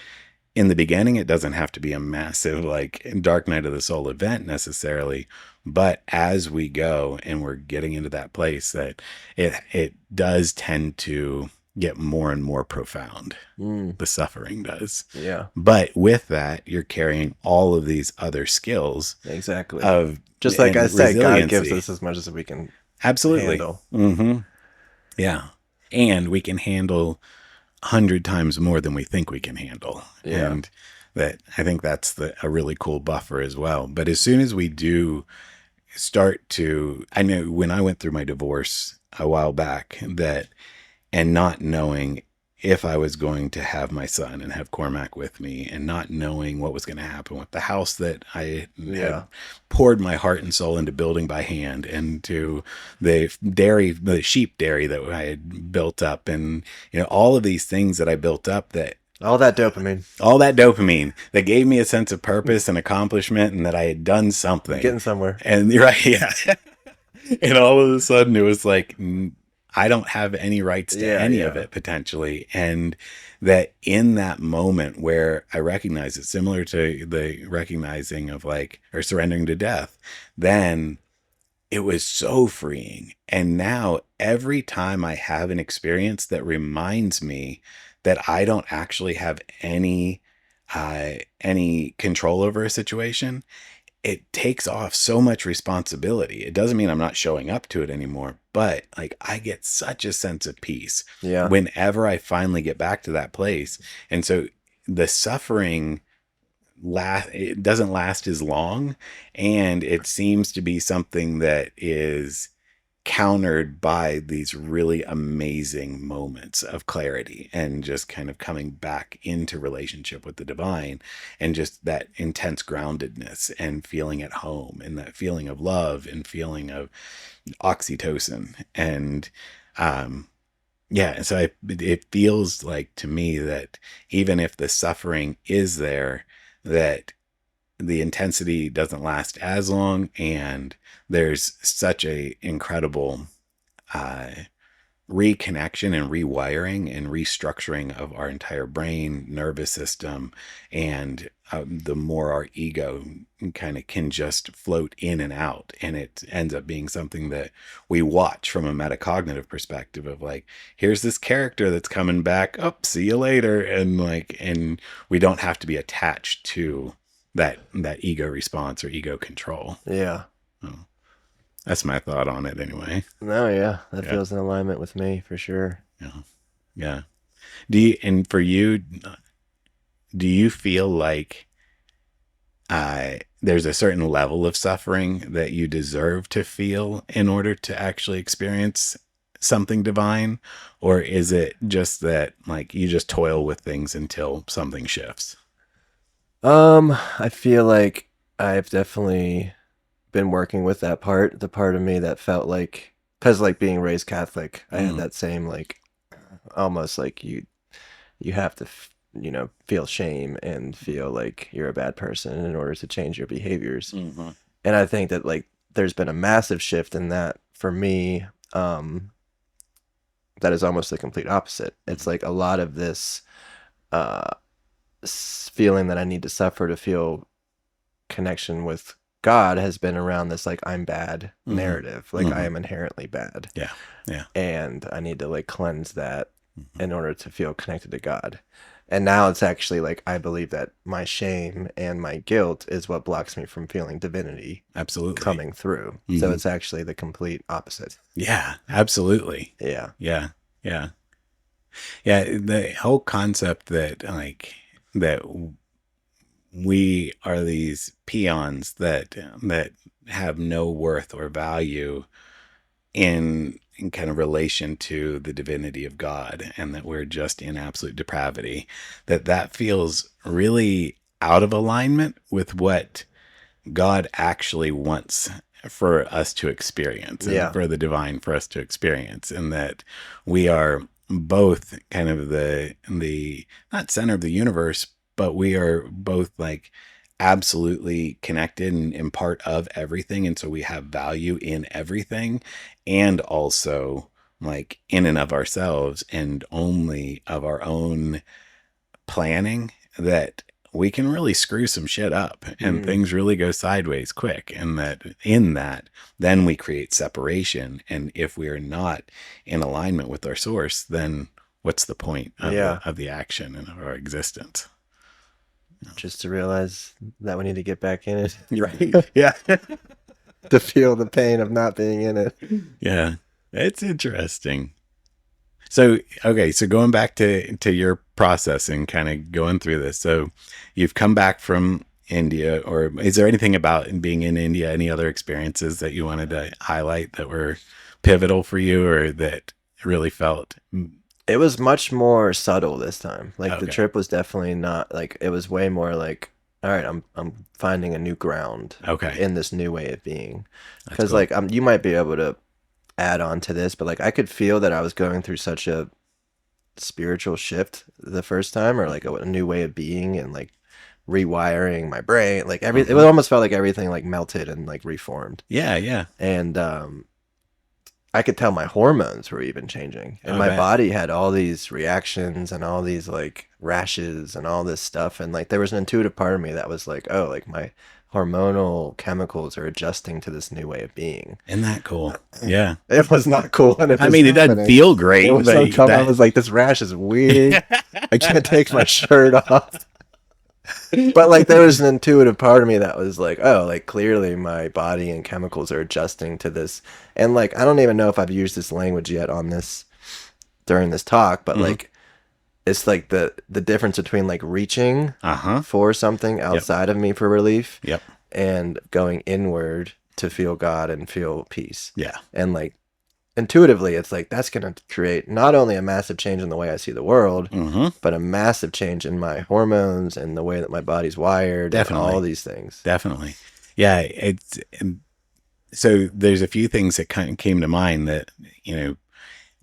in the beginning, it doesn't have to be a massive, like, dark night of the soul event necessarily. But as we go and we're getting into that place, that it does tend to get more and more profound. Mm. The suffering does. Yeah. But with that, you're carrying all of these other skills Exactly. of Just like I and said, God gives resiliency. us as much as we can Absolutely. handle. Yeah. And we can handle 100 times more than we think we can handle. Yeah. And that I think that's a really cool buffer as well. But as soon as we do start to, I know when I went through my divorce a while back, that, and not knowing if I was going to have my son and have Cormac with me, and not knowing what was going to happen with the house that I Yeah. had poured my heart and soul into building by hand, and to the sheep dairy that I had built up, and all of these things that I built up, that All that dopamine. all that dopamine that gave me a sense of purpose and accomplishment, and that I had done something. Getting somewhere. And you're right, yeah. And all of a sudden it was like, I don't have any rights to Yeah. any of Yeah. it potentially. And that in that moment where I recognize it, similar to the recognizing of like, or surrendering to death, then it was so freeing. And now every time I have an experience that reminds me that I don't actually have any control over a situation, it takes off so much responsibility. It doesn't mean I'm not showing up to it anymore, but like I get such a sense of peace Yeah. whenever I finally get back to that place. And so the suffering it doesn't last as long, and it seems to be something that is countered by these really amazing moments of clarity and just kind of coming back into relationship with the divine, and just that intense groundedness and feeling at home, and that feeling of love and feeling of oxytocin. And yeah, so it feels like to me that even if the suffering is there, that the intensity doesn't last as long, and there's such a incredible uh, reconnection and rewiring and restructuring of our entire brain, nervous system, and the more our ego kind of can just float in and out, and it ends up being something that we watch from a metacognitive perspective of like, here's this character that's coming back up, see you later, and like, and we don't have to be attached to that ego response or ego control. Yeah. Oh, that's my thought on it anyway. No, yeah, that Yeah. feels in alignment with me for sure. Yeah. Yeah. Do you, and for you, do you feel like there's a certain level of suffering that you deserve to feel in order to actually experience something divine? Or is it just that like you just toil with things until something shifts? I feel like I've definitely been working with that part, the part of me that felt like, because like being raised Catholic, I had Mm. that same like almost like you have to feel shame and feel like you're a bad person in order to change your behaviors. Mm-hmm. And I think that like there's been a massive shift in that for me. That is almost the complete opposite. It's like a lot of this uh feeling that I need to suffer to feel connection with God has been around this like I'm bad Mm-hmm. narrative. Like I Mm-hmm. am inherently bad. Yeah. Yeah. And I need to like cleanse that Mm-hmm. in order to feel connected to God. And now it's actually like I believe that my shame and my guilt is what blocks me from feeling divinity Absolutely. coming through. So Mm-hmm. it's actually the complete opposite. Yeah. Absolutely. Yeah. Yeah. Yeah. Yeah. The whole concept that like, that we are these peons that have no worth or value in kind of relation to the divinity of God, and that we're just in absolute depravity, that feels really out of alignment with what God actually wants for us to experience, and Yeah. for the divine for us to experience, and that we are both kind of the not center of the universe, but we are both like absolutely connected and part of everything, and so we have value in everything, and also like in and of ourselves and only of our own planning, that we can really screw some shit up and Mm. things really go sideways quick, and that in that then we create separation, and if we are not in alignment with our source, then what's the point of Yeah. the action and of our existence? Just to realize that we need to get back in it Right. Yeah. to feel the pain of not being in it. Yeah, it's interesting. So, okay, so going back to your process and kind of going through this. So, you've come back from India, or is there anything about being in India, any other experiences that you wanted to highlight that were pivotal for you, or that really felt It was much more subtle this time. Like the okay? trip was definitely not like it was way more like all right, I'm finding a new ground Okay, in this new way of being. that's Cuz cool. like you might be able to add on to this, but like I could feel that I was going through such a spiritual shift the first time, or like a new way of being, and like rewiring my brain. Like it Hmm. almost felt like everything like melted and like reformed. Yeah, yeah, And I could tell my hormones were even changing, and I my bet. body had all these reactions and all these like rashes and all this stuff. And like there was an intuitive part of me that was like, oh, like my hormonal chemicals are adjusting to this new way of being. Isn't that cool? Yeah. It was not cool when it I was mean, it doesn't happening. feel It great, was but uncomfortable. I that. was like, this rash is weird. I can't take my shirt off. But like there was an intuitive part of me that was like, oh, like clearly my body and chemicals are adjusting to this. And like I don't even know if I've used this language yet on this during this talk, but Hmm. like it's like the difference between like reaching Uh huh. for something Yep. outside of me for relief Yep. and going inward to feel God and feel peace. Yeah. And like intuitively it's like that's going to create not only a massive change in the way I see the world, Hmm. but a massive change in my hormones and the way that my body's wired and all Definitely. these things. Definitely. Yeah. It's so there's a few things that kind of came to mind that, you know,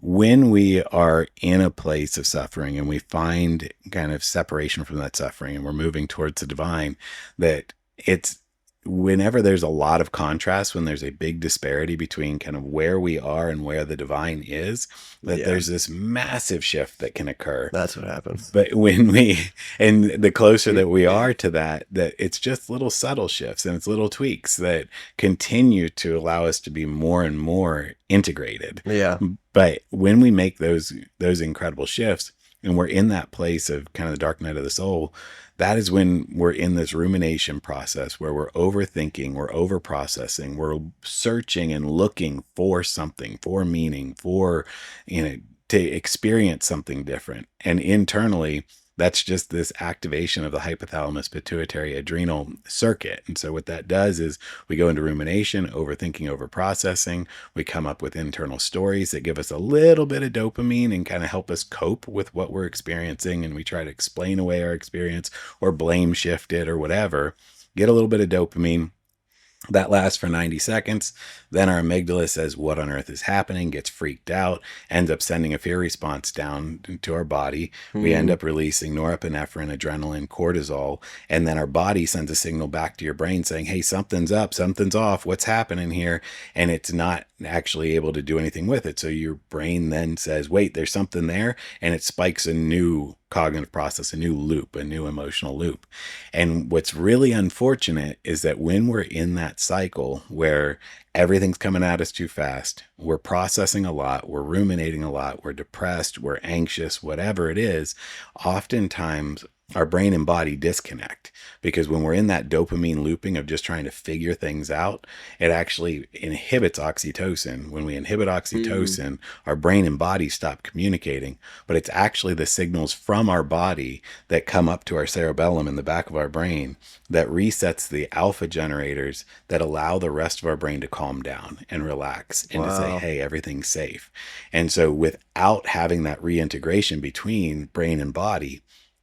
when we are in a place of suffering and we find kind of separation from that suffering and we're moving towards the divine, that it's whenever there's a lot of contrast, when there's a big disparity between kind of where we are and where the divine is, that Yeah, there's this massive shift that can occur. that's what happens. But when we, and the closer that we are to that, that it's just little subtle shifts and it's little tweaks that continue to allow us to be more and more integrated. Yeah. But when we make those incredible shifts, and we're in that place of kind of the dark night of the soul, that is when we're in this rumination process where we're overthinking, we're over processing, we're searching and looking for something, for meaning, for, you know, to experience something different. And internally, that's just this activation of the hypothalamus pituitary adrenal circuit. And so what that does is we go into rumination, overthinking, over processing. We come up with internal stories that give us a little bit of dopamine and kind of help us cope with what we're experiencing. And we try to explain away our experience or blame shift it or whatever. Get a little bit of dopamine. That lasts for 90 seconds. Then our amygdala says, what on earth is happening? Gets freaked out, ends up sending a fear response down to our body. We end Hmm. up releasing norepinephrine, adrenaline, cortisol, and then our body sends a signal back to your brain saying, hey, something's up, something's off, what's happening here? And it's not actually able to do anything with it. So your brain then says, wait, there's something there, and it spikes a new cognitive process, a new loop, a new emotional loop. And what's really unfortunate is that when we're in that cycle where everything's coming at us too fast, we're processing a lot, we're ruminating a lot, we're depressed, we're anxious, whatever it is, oftentimes our brain and body disconnect, because when we're in that dopamine looping of just trying to figure things out, it actually inhibits oxytocin. When we inhibit Hmm. oxytocin, our brain and body stop communicating, but it's actually the signals from our body that come up to our cerebellum in the back of our brain that resets the alpha generators that allow the rest of our brain to calm down and relax and to say, Wow. hey, everything's safe. And so without having that reintegration between brain and body,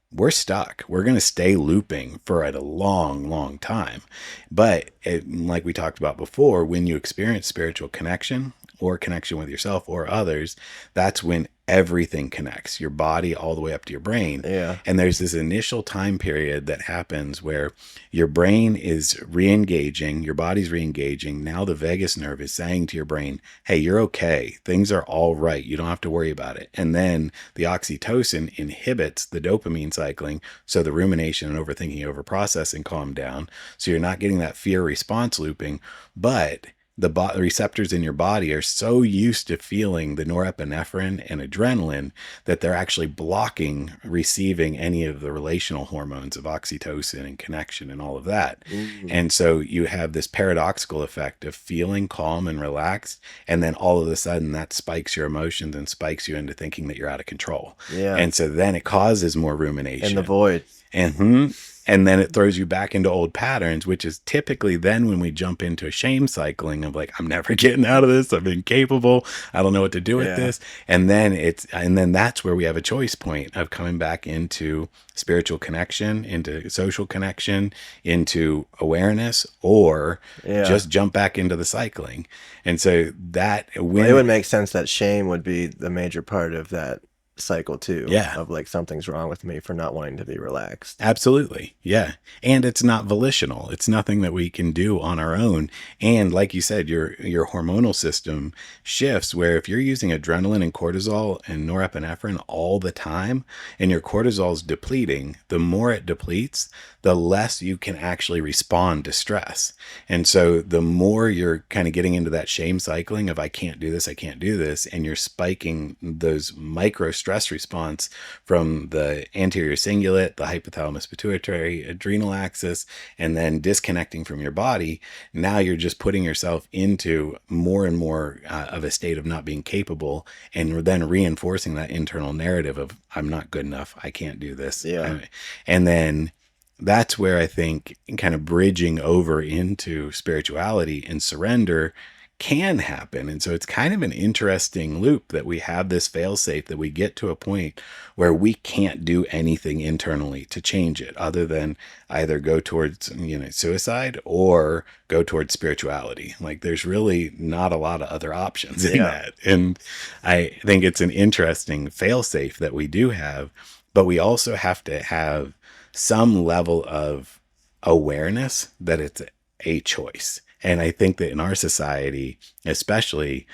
we're stuck. We're going to stay looping for a long, long time. But like we talked about before, when you experience spiritual connection or connection with yourself or others, that's when everything connects, your body all the way up to your brain. Yeah. And there's this initial time period that happens where your brain is re-engaging, your body's re-engaging. Now the vagus nerve is saying to your brain, hey, you're okay. Things are all right. You don't have to worry about it. And then the oxytocin inhibits the dopamine cycling. So the rumination and overthinking, over processing calm down. So you're not getting that fear response looping, but the receptors in your body are so used to feeling the norepinephrine and adrenaline that they're actually blocking receiving any of the relational hormones of oxytocin and connection and all of that. Mm. And so you have this paradoxical effect of feeling calm and relaxed, and then all of a sudden that spikes your emotions and spikes you into thinking that you're out of control. Yeah. And so then it causes more In the rumination. void. And and then it throws you back into old patterns, which is typically then when we jump into a shame cycling of like, I'm never getting out of this. I'm incapable. I don't know what to do with Yeah. this. And then that's where we have a choice point of coming back into spiritual connection, into social connection, into awareness, or Yeah. just jump back into the cycling. And so that Well, it when, would make sense that shame would be the major part of that cycle too, yeah, of like something's wrong with me for not wanting to be relaxed. absolutely. Yeah. And it's not volitional. It's nothing that we can do on our own. And like you said, your hormonal system shifts where if you're using adrenaline and cortisol and norepinephrine all the time and your cortisol is depleting, the more it depletes, the less you can actually respond to stress. And so the more you're kind of getting into that shame cycling of I can't do this, I can't do this, and you're spiking those micro stress response from the anterior cingulate, the hypothalamus pituitary adrenal axis, and then disconnecting from your body. Now you're just putting yourself into more and more of a state of not being capable, and then reinforcing that internal narrative of I'm not good enough, I can't do this. Yeah. And then that's where I think kind of bridging over into spirituality and surrender can happen. And so it's kind of an interesting loop that we have this failsafe that we get to a point where we can't do anything internally to change it other than either go towards, suicide or go towards spirituality. Like there's really not a lot of other options in Yeah. that. And I think it's an interesting failsafe that we do have, but we also have to have some level of awareness that it's a choice. And I think that in our society, especially,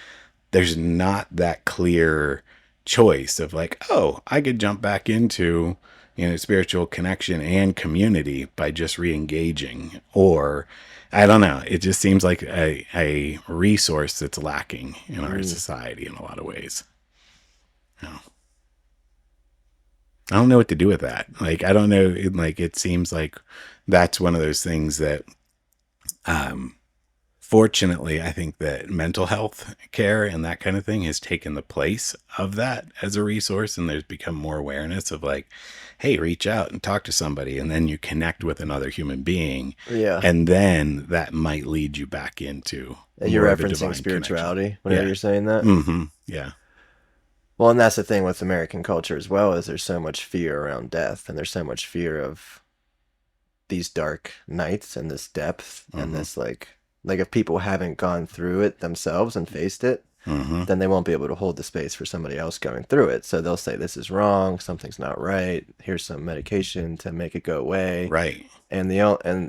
there's not that clear choice of like, oh, I could jump back into, spiritual connection and community by just re-engaging. Or I don't know. It just seems like a resource that's lacking in our Mm. society in a lot of ways. Yeah. I don't know what to do with that. Like, I don't know. Like, it seems like that's one of those things that, um, fortunately, I think that mental health care and that kind of thing has taken the place of that as a resource. And there's become more awareness of like, hey, reach out and talk to somebody. And then you connect with another human being. Yeah. And then that might lead you back into You're more of a referencing divine connection. spirituality whenever Yeah. you're saying that. Mm-hmm. Yeah. Well, and that's the thing with American culture as well, is there's so much fear around death, and there's so much fear of these dark nights and this depth and Mm-hmm. this like if people haven't gone through it themselves and faced it, Mm-hmm. then they won't be able to hold the space for somebody else going through it. So they'll say this is wrong, something's not right. Here's some medication to make it go away, Right. and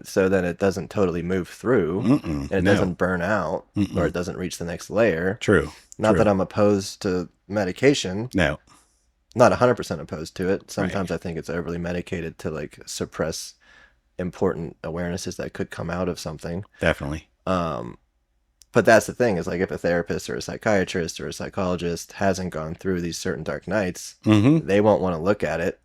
so then it doesn't totally move through, Mm-mm. and it No. doesn't burn out, or Mm-mm. it doesn't reach the next layer. True. Not True. that I'm opposed to medication, No. not 100% opposed to it. Sometimes Right. I think it's overly medicated to like suppress important awarenesses that could come out of something. Definitely. But that's the thing, is like if a therapist or a psychiatrist or a psychologist hasn't gone through these certain dark nights, Mm-hmm. they won't want to look at it.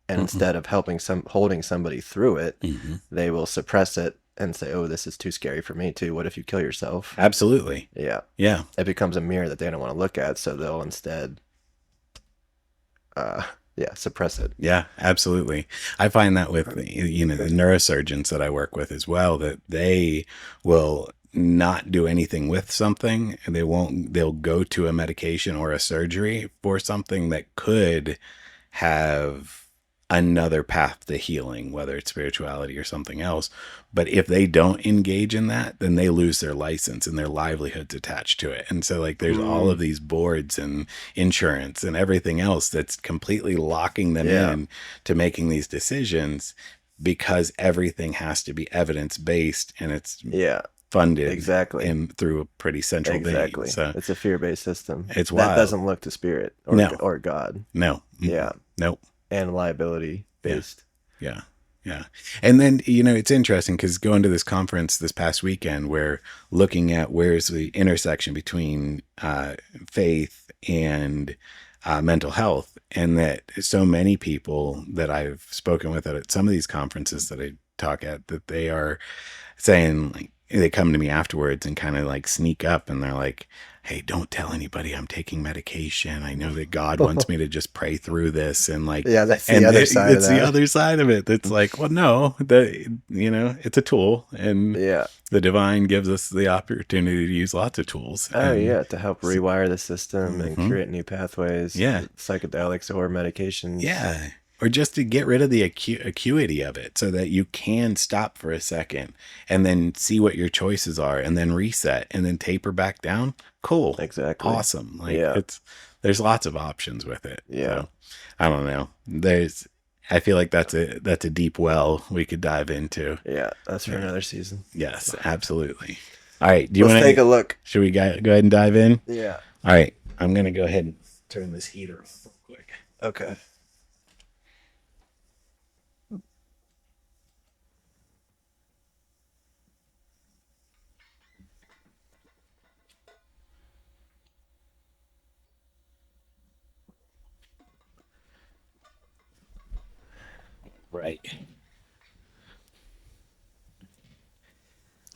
And Mm-mm. instead of holding somebody through it, Mm-hmm. they will suppress it and say, "Oh, this is too scary for me too. What if you kill yourself?" Absolutely. Yeah, Yeah. it becomes a mirror that they don't want to look at, so they'll instead, suppress it. Yeah, absolutely. I find that with the neurosurgeons that I work with as well, that they will not do anything with something, and they'll go to a medication or a surgery for something that could have another path to healing, whether it's spirituality or something else. But if they don't engage in that, then they lose their license and their livelihoods attached to it. And so like there's all of these boards and insurance and everything else that's completely locking them Yeah. in to making these decisions, because everything has to be evidence based, and it's Yeah, funded exactly. and through a pretty central Exactly. vein. So It's a fear-based system. It's that wild. doesn't look to spirit or No. or God. no. Yeah, Nope. and liability based. Yeah. Yeah. And then, it's interesting because going to this conference this past weekend, we're looking at where's the intersection between faith and mental health. And that so many people that I've spoken with at some of these conferences that I talk at, that they are saying, like, they come to me afterwards and kind of like sneak up and they're like, hey, don't tell anybody I'm taking medication. I know that God wants me to just pray through this. And like, Yeah, that's the and other side of it's the that. other side of it. That's like, well, no, it's a tool, and Yeah. the divine gives us the opportunity to use lots of tools. Oh And yeah, to help rewire the system and Mhm. create new pathways. Yeah. Psychedelics or medications. Yeah. Or just to get rid of the acuity of it so that you can stop for a second and then see what your choices are and then reset and then taper back down. Cool. Exactly. Awesome. Like Yeah. there's lots of options with it. Yeah. So, I don't know. I feel like that's a deep well we could dive into. Yeah, that's for another season. Yes, absolutely. All right. Do you Let's want take a look. Should we go ahead and dive in? Yeah. All right. I'm going to go ahead and turn this heater off real quick. Okay. Right.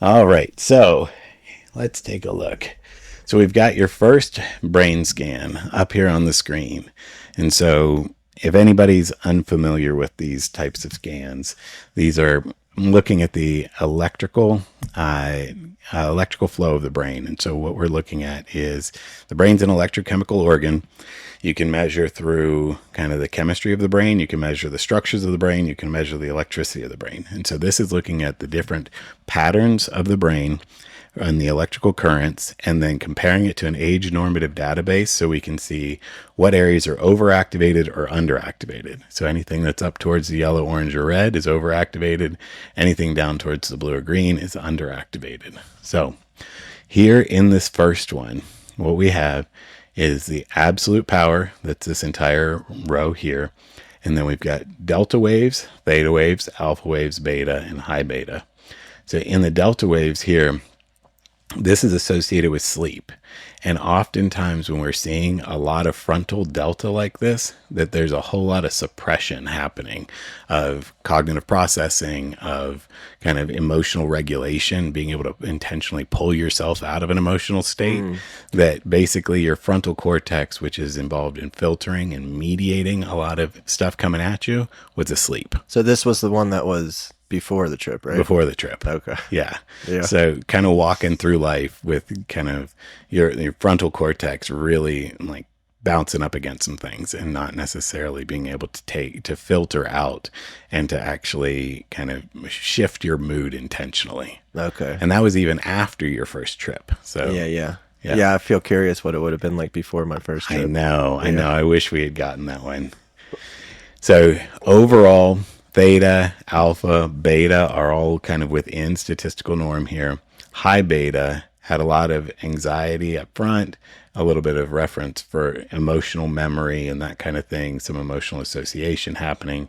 All right. So let's take a look. So we've got your first brain scan up here on the screen. And so if anybody's unfamiliar with these types of scans, these are looking at the electrical flow of the brain. And so what we're looking at is the brain's an electrochemical organ. You can measure through kind of the chemistry of the brain. You can measure the structures of the brain. You can measure the electricity of the brain. And so this is looking at the different patterns of the brain and the electrical currents, and then comparing it to an age normative database so we can see what areas are overactivated or underactivated. So anything that's up towards the yellow, orange, or red is overactivated. Anything down towards the blue or green is underactivated. So here in this first one, what we have is the absolute power. That's this entire row here. And then we've got delta waves, theta waves, alpha waves, beta, and high beta. So in the delta waves here, this is associated with sleep. And oftentimes when we're seeing a lot of frontal delta like this, that there's a whole lot of suppression happening of cognitive processing, of kind of emotional regulation, being able to intentionally pull yourself out of an emotional state. That basically your frontal cortex, which is involved in filtering and mediating a lot of stuff coming at you, was asleep. So this was the one that was before the trip, right? Before the trip. Okay. Yeah. Yeah. So kind of walking through life with kind of your frontal cortex really like bouncing up against some things and not necessarily being able to filter out and to actually kind of shift your mood intentionally. Okay. And that was even after your first trip. So Yeah. I feel curious what it would have been like before my first trip. I know. I wish we had gotten that one. So overall, theta, alpha, beta are all kind of within statistical norm here. High beta had a lot of anxiety up front, a little bit of reference for emotional memory and that kind of thing, some emotional association happening.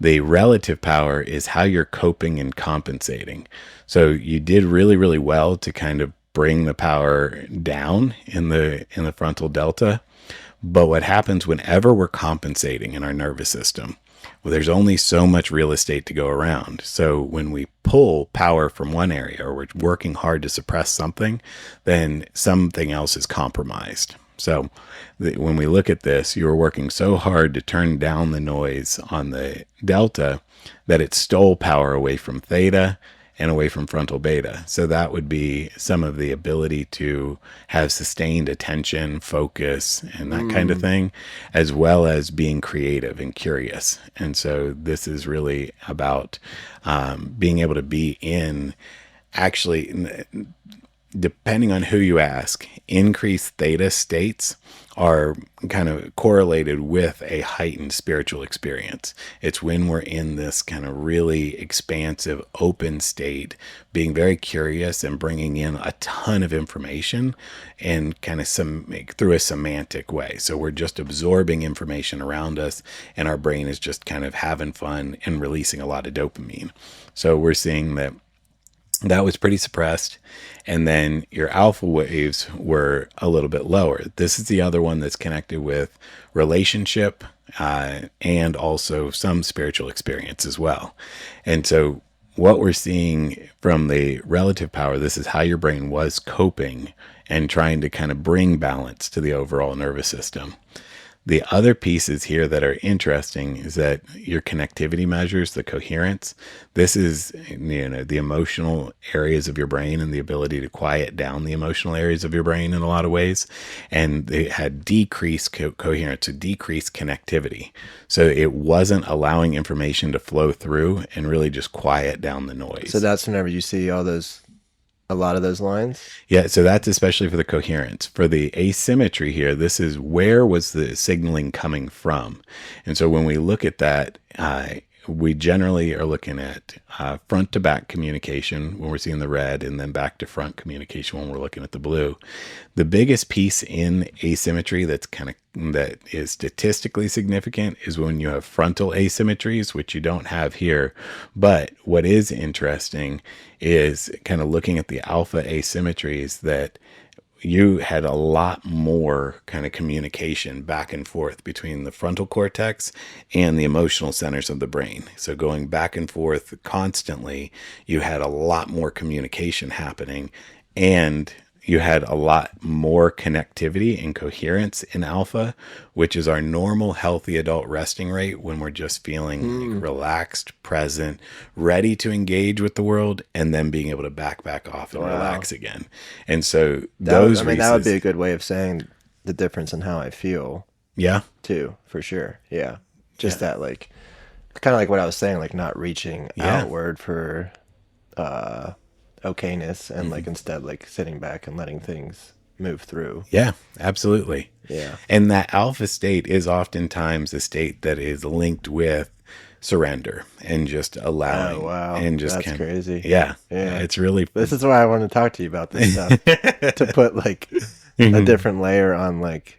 The relative power is how you're coping and compensating. So you did really, really well to kind of bring the power down in the frontal delta. But what happens whenever we're compensating in our nervous system? Well, there's only so much real estate to go around. So when we pull power from one area or we're working hard to suppress something, then something else is compromised. So when we look at this, you're working so hard to turn down the noise on the delta that it stole power away from theta and away from frontal beta. So that would be some of the ability to have sustained attention, focus, and that kind of thing, as well as being creative and curious. And so this is really about being able to be in, actually, depending on who you ask, increased theta states are kind of correlated with a heightened spiritual experience. It's when we're in this kind of really expansive, open state, being very curious and bringing in a ton of information and kind of through a semantic way. So we're just absorbing information around us and our brain is just kind of having fun and releasing a lot of dopamine. So we're seeing that was pretty suppressed. And then your alpha waves were a little bit lower. This is the other one that's connected with relationship and also some spiritual experience as well. And so what we're seeing from the relative power, this is how your brain was coping and trying to kind of bring balance to the overall nervous system. The other pieces here that are interesting is that your connectivity measures, the coherence. This is, the emotional areas of your brain and the ability to quiet down the emotional areas of your brain in a lot of ways. And they had decreased coherence, so decreased connectivity. So it wasn't allowing information to flow through and really just quiet down the noise. So that's whenever you see a lot of those lines? Yeah, so that's especially for the coherence. For the asymmetry here, this is where was the signaling coming from? And so when we look at that, we generally are looking at front to back communication when we're seeing the red, and then back to front communication when we're looking at the blue. The biggest piece in asymmetry that is statistically significant is when you have frontal asymmetries, which you don't have here. But what is interesting is kind of looking at the alpha asymmetries, that you had a lot more kind of communication back and forth between the frontal cortex and the emotional centers of the brain. So going back and forth constantly, you had a lot more communication happening, and you had a lot more connectivity and coherence in alpha, which is our normal healthy adult resting rate when we're just feeling like relaxed, present, ready to engage with the world, and then being able to back off and relax again. And so that would be a good way of saying the difference in how I feel. Yeah. too, for sure. Yeah. Just Yeah. that, like, kind of like what I was saying, like not reaching Yeah. outward for uh okayness, and Hmm. like instead like sitting back and letting things move through. Yeah, absolutely. Yeah. And that alpha state is oftentimes a state that is linked with surrender and just Oh allowing wow, and just that's kind of, crazy. yeah, Yeah. it's really, This is why I want to talk to you about this stuff, to put like a Mhm. different layer on like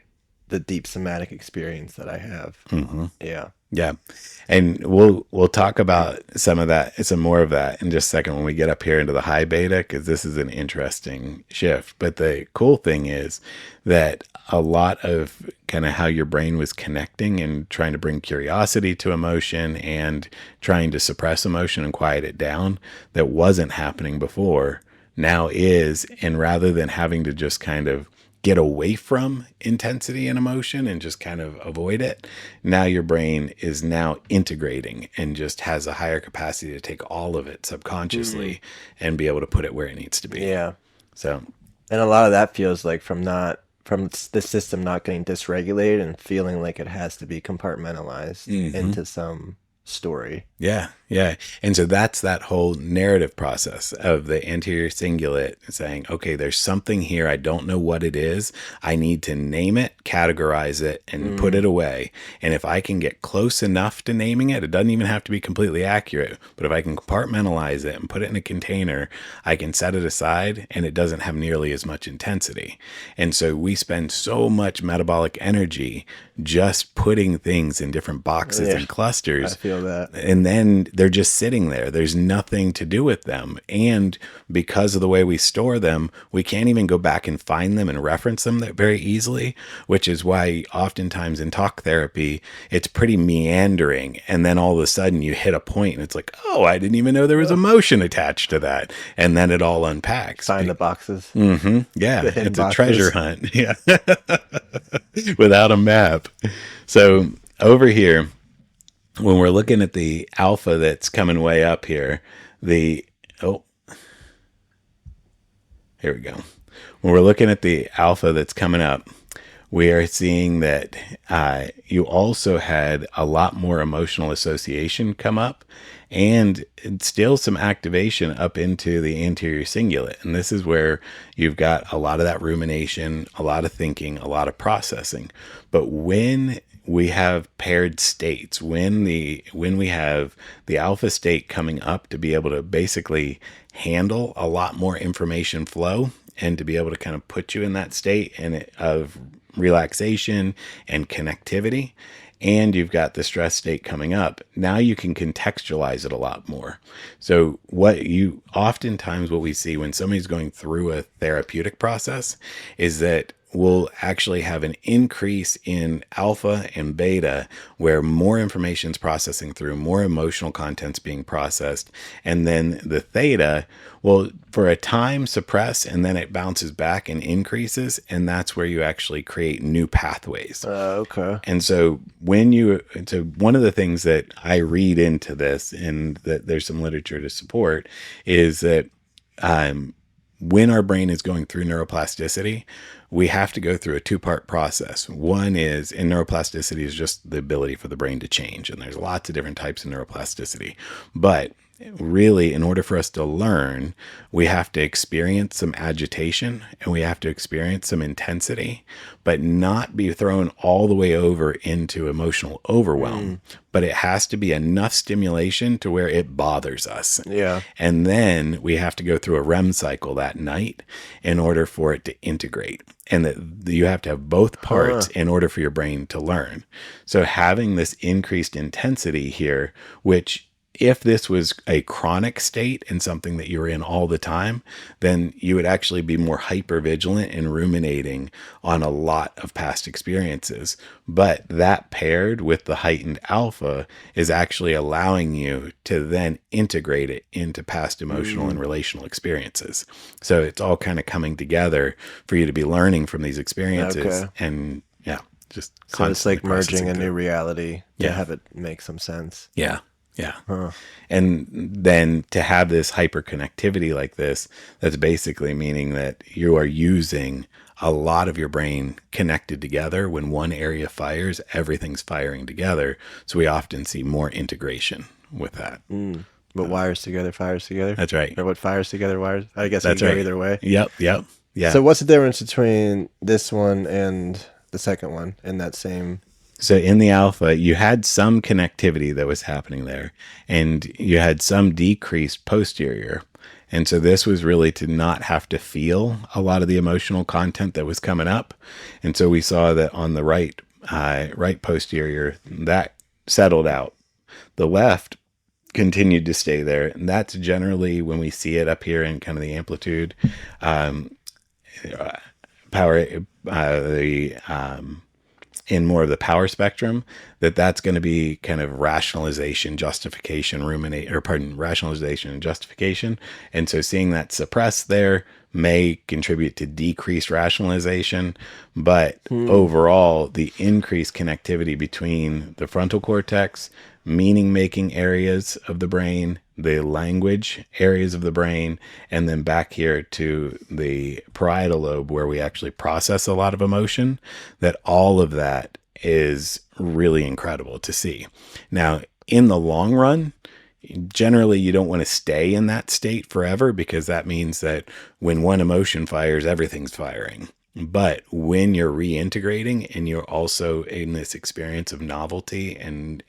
the deep somatic experience that I have. Mhm. Yeah. Yeah. And we'll talk about some of that, some more of that in just a second when we get up here into the high beta, because this is an interesting shift. But the cool thing is that a lot of kind of how your brain was connecting and trying to bring curiosity to emotion and trying to suppress emotion and quiet it down that wasn't happening before now is. And rather than having to just kind of get away from intensity and emotion and just kind of avoid it, now your brain is now integrating and just has a higher capacity to take all of it Mm. subconsciously and be able to put it where it needs to be. Yeah. So And a lot of that feels like from the system not getting dysregulated and feeling like it has to be compartmentalized mhm. into some story. Yeah, yeah. And so that's that whole narrative process of the anterior cingulate saying, okay, there's something here. I don't know what it is. I need to name it, categorize it, and put Mm. it away. And if I can get close enough to naming it, it doesn't even have to be completely accurate, but if I can compartmentalize it and put it in a container, I can set it aside and it doesn't have nearly as much intensity. And so we spend so much metabolic energy just putting things in different boxes Yeah, and I clusters, feel that. and then they're just sitting there. There's nothing to do with them. And because of the way we store them, we can't even go back and find them and reference them that very easily, which is why oftentimes in talk therapy, it's pretty meandering. And then all of a sudden you hit a point and it's like, oh, I didn't even know there was Ugh. emotion attached to that. And then it all unpacks. Find the boxes, Yeah, the hidden it's a treasure boxes. hunt. Yeah, without a map. So over here, when we're looking at the alpha that's coming way up here, the oh, here we go. When we're looking at the alpha that's coming up, we are seeing that you also had a lot more emotional association come up and still some activation up into the anterior cingulate. And this is where you've got a lot of that rumination, a lot of thinking, a lot of processing. But when we have paired states, when we have the alpha state coming up to be able to basically handle a lot more information flow and to be able to kind of put you in that state of relaxation and connectivity, and you've got the stress state coming up, now you can contextualize it a lot more. So what we see when somebody's going through a therapeutic process is that we'll actually have an increase in alpha and beta where more information is processing through, more emotional content's being processed, and then the theta will for a time suppress and then it bounces back and increases, and that's where you actually create new pathways. Okay. And so one of the things that I read into this, and that there's some literature to support, is that when our brain is going through neuroplasticity, we have to go through a two-part process. One is, and neuroplasticity is just the ability for the brain to change, and there's lots of different types of neuroplasticity. But really, in order for us to learn, we have to experience some agitation and we have to experience some intensity, but not be thrown all the way over into emotional overwhelm. Mm. But it has to be enough stimulation to where it bothers us. Yeah. And then we have to go through a REM cycle that night in order for it to integrate. And that you have to have both Huh. parts in order for your brain to learn. So having this increased intensity here, which if this was a chronic state and something that you're in all the time, then you would actually be more hyper vigilant and ruminating on a lot of past experiences. But that paired with the heightened alpha is actually allowing you to then integrate it into past emotional and Mm. relational experiences. So it's all kind of coming together for you to be learning from these experiences Okay. and, yeah, just So it's constantly like merging processing a new through. reality to Yeah. have it make some sense. Yeah. Yeah. Huh. And then to have this hyperconnectivity like this, that's basically meaning that you are using a lot of your brain connected together. When one area fires, everything's firing together. So we often see more integration with that. Mm. What wires together fires together? That's right. Or what fires together wires? I guess it That's could go right. either way. Yep. Yep. Yeah. So what's the difference between this one and the second one in that same? So in the alpha, you had some connectivity that was happening there, and you had some decreased posterior. And so this was really to not have to feel a lot of the emotional content that was coming up. And so we saw that on the right posterior, that settled out. The left continued to stay there. And that's generally when we see it up here in kind of the amplitude, um, power, the in more of the power spectrum, that's going to be kind of rationalization, justification, rationalization and justification. And so seeing that suppressed there may contribute to decreased rationalization, but overall the increased connectivity between the frontal cortex, meaning making areas of the brain, the language areas of the brain, and then back here to the parietal lobe where we actually process a lot of emotion, that all of that is really incredible to see. Now, in the long run, generally you don't want to stay in that state forever, because that means that when one emotion fires, everything's firing. But when you're reintegrating and you're also in this experience of novelty and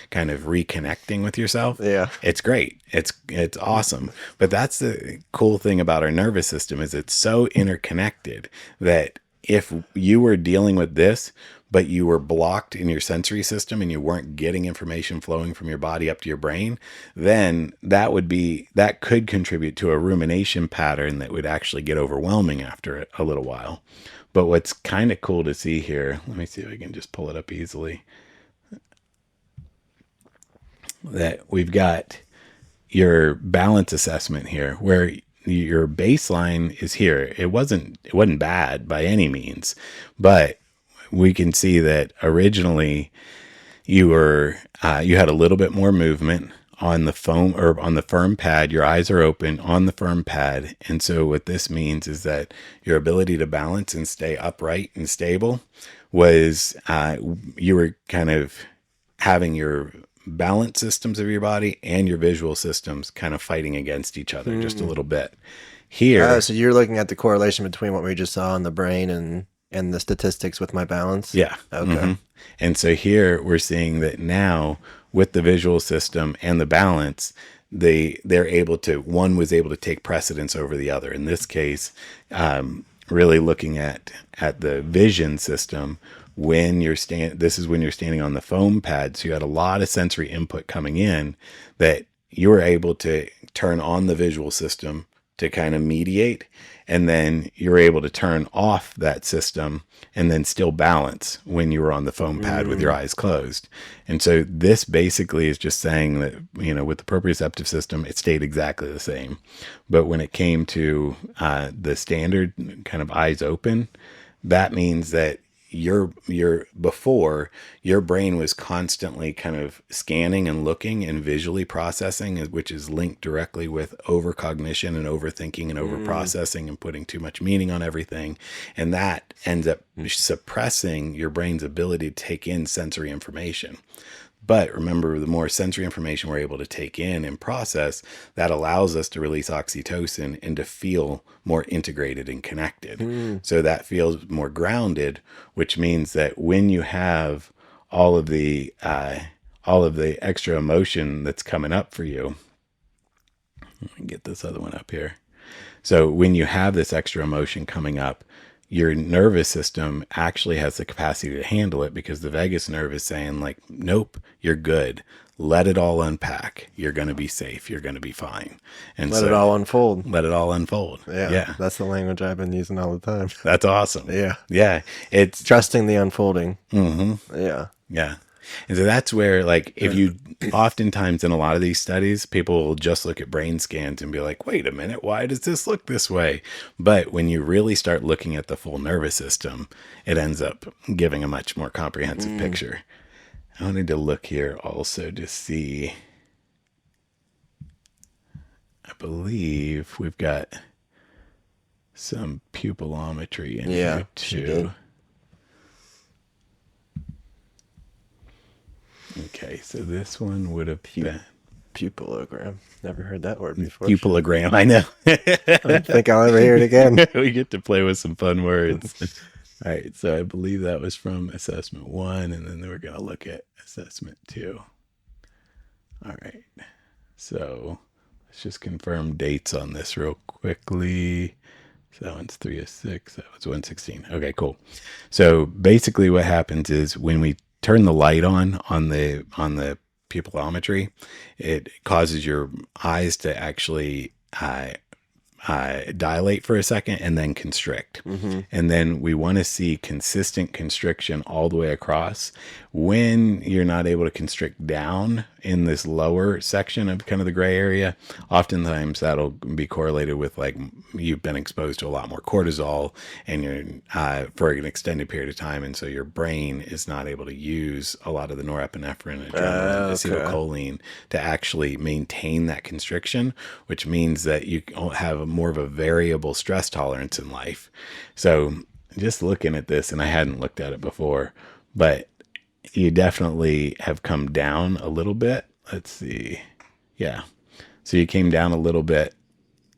kind of reconnecting with yourself, Yeah. it's great. It's awesome. But that's the cool thing about our nervous system, is it's so interconnected that if you were dealing with this, but you were blocked in your sensory system and you weren't getting information flowing from your body up to your brain, then that could contribute to a rumination pattern that would actually get overwhelming after a little while. But what's kind of cool to see here, let me see if I can just pull it up easily, that we've got your balance assessment here, where your baseline is here. It wasn't bad by any means, but we can see that originally you had a little bit more movement on the foam or on the firm pad. Your eyes are open on the firm pad. And so what this means is that your ability to balance and stay upright and stable was, you were kind of having your balance systems of your body and your visual systems kind of fighting against each other just a little bit. Here, So you're looking at the correlation between what we just saw in the brain and the statistics with my balance? yeah. Okay. Mhm. And so here we're seeing that now with the visual system and the balance, they're able to, one was able to take precedence over the other. In this case, really looking at the vision system, this is when you're standing on the foam pad. So you had a lot of sensory input coming in, that you were able to turn on the visual system to kind of mediate, and then you're able to turn off that system and then still balance when you were on the foam pad with your eyes closed. And so this basically is just saying that, with the proprioceptive system, it stayed exactly the same. But when it came to the standard kind of eyes open, that means that before, your brain was constantly kind of scanning and looking and visually processing, which is linked directly with overcognition and overthinking and overprocessing and putting too much meaning on everything. And that ends up suppressing your brain's ability to take in sensory information. But remember, the more sensory information we're able to take in and process, that allows us to release oxytocin and to feel more integrated and connected. So that feels more grounded, which means that when you have all of the extra emotion that's coming up for you, let me get this other one up here. So when you have this extra emotion coming up, your nervous system actually has the capacity to handle it, because the vagus nerve is saying, like, nope, you're good. Let it all unpack. You're going to be safe. You're going to be fine. And Let it all unfold. let it all unfold. Yeah. That's the language I've been using all the time. That's awesome. Yeah. Yeah. It's Trusting the unfolding. Yeah. And so that's where, like, if you oftentimes in a lot of these studies, people will just look at brain scans and be like, wait a minute, why does this look this way? But when you really start looking at the full nervous system, it ends up giving a much more comprehensive picture. I wanted to look here also to see, I believe we've got some pupillometry in Yeah, here she too. did. Okay, so this one would have Pu- been Pupilogram. Never heard that word before. pupilogram. I know. I don't think I'll ever hear it again. We get to play with some fun words. All right, so I believe that was from assessment 1, and then we're going to look at assessment 2. All right, so let's just confirm dates on this real quickly. So that one's 306. That was 116. Okay, cool. So basically, what happens is when we turn the light on the pupillometry, it causes your eyes to actually dilate for a second and then constrict. Mm-hmm. And then we want to see consistent constriction all the way across. When you're not able to constrict down in this lower section of kind of the gray area, oftentimes that'll be correlated with like you've been exposed to a lot more cortisol and you're for an extended period of time. And so your brain is not able to use a lot of the norepinephrine, adrenaline, Okay. acetylcholine to actually maintain that constriction, which means that you have more of a variable stress tolerance in life. So just looking at this, and I hadn't looked at it before, but you definitely have come down a little bit. Let's see. Yeah. So you came down a little bit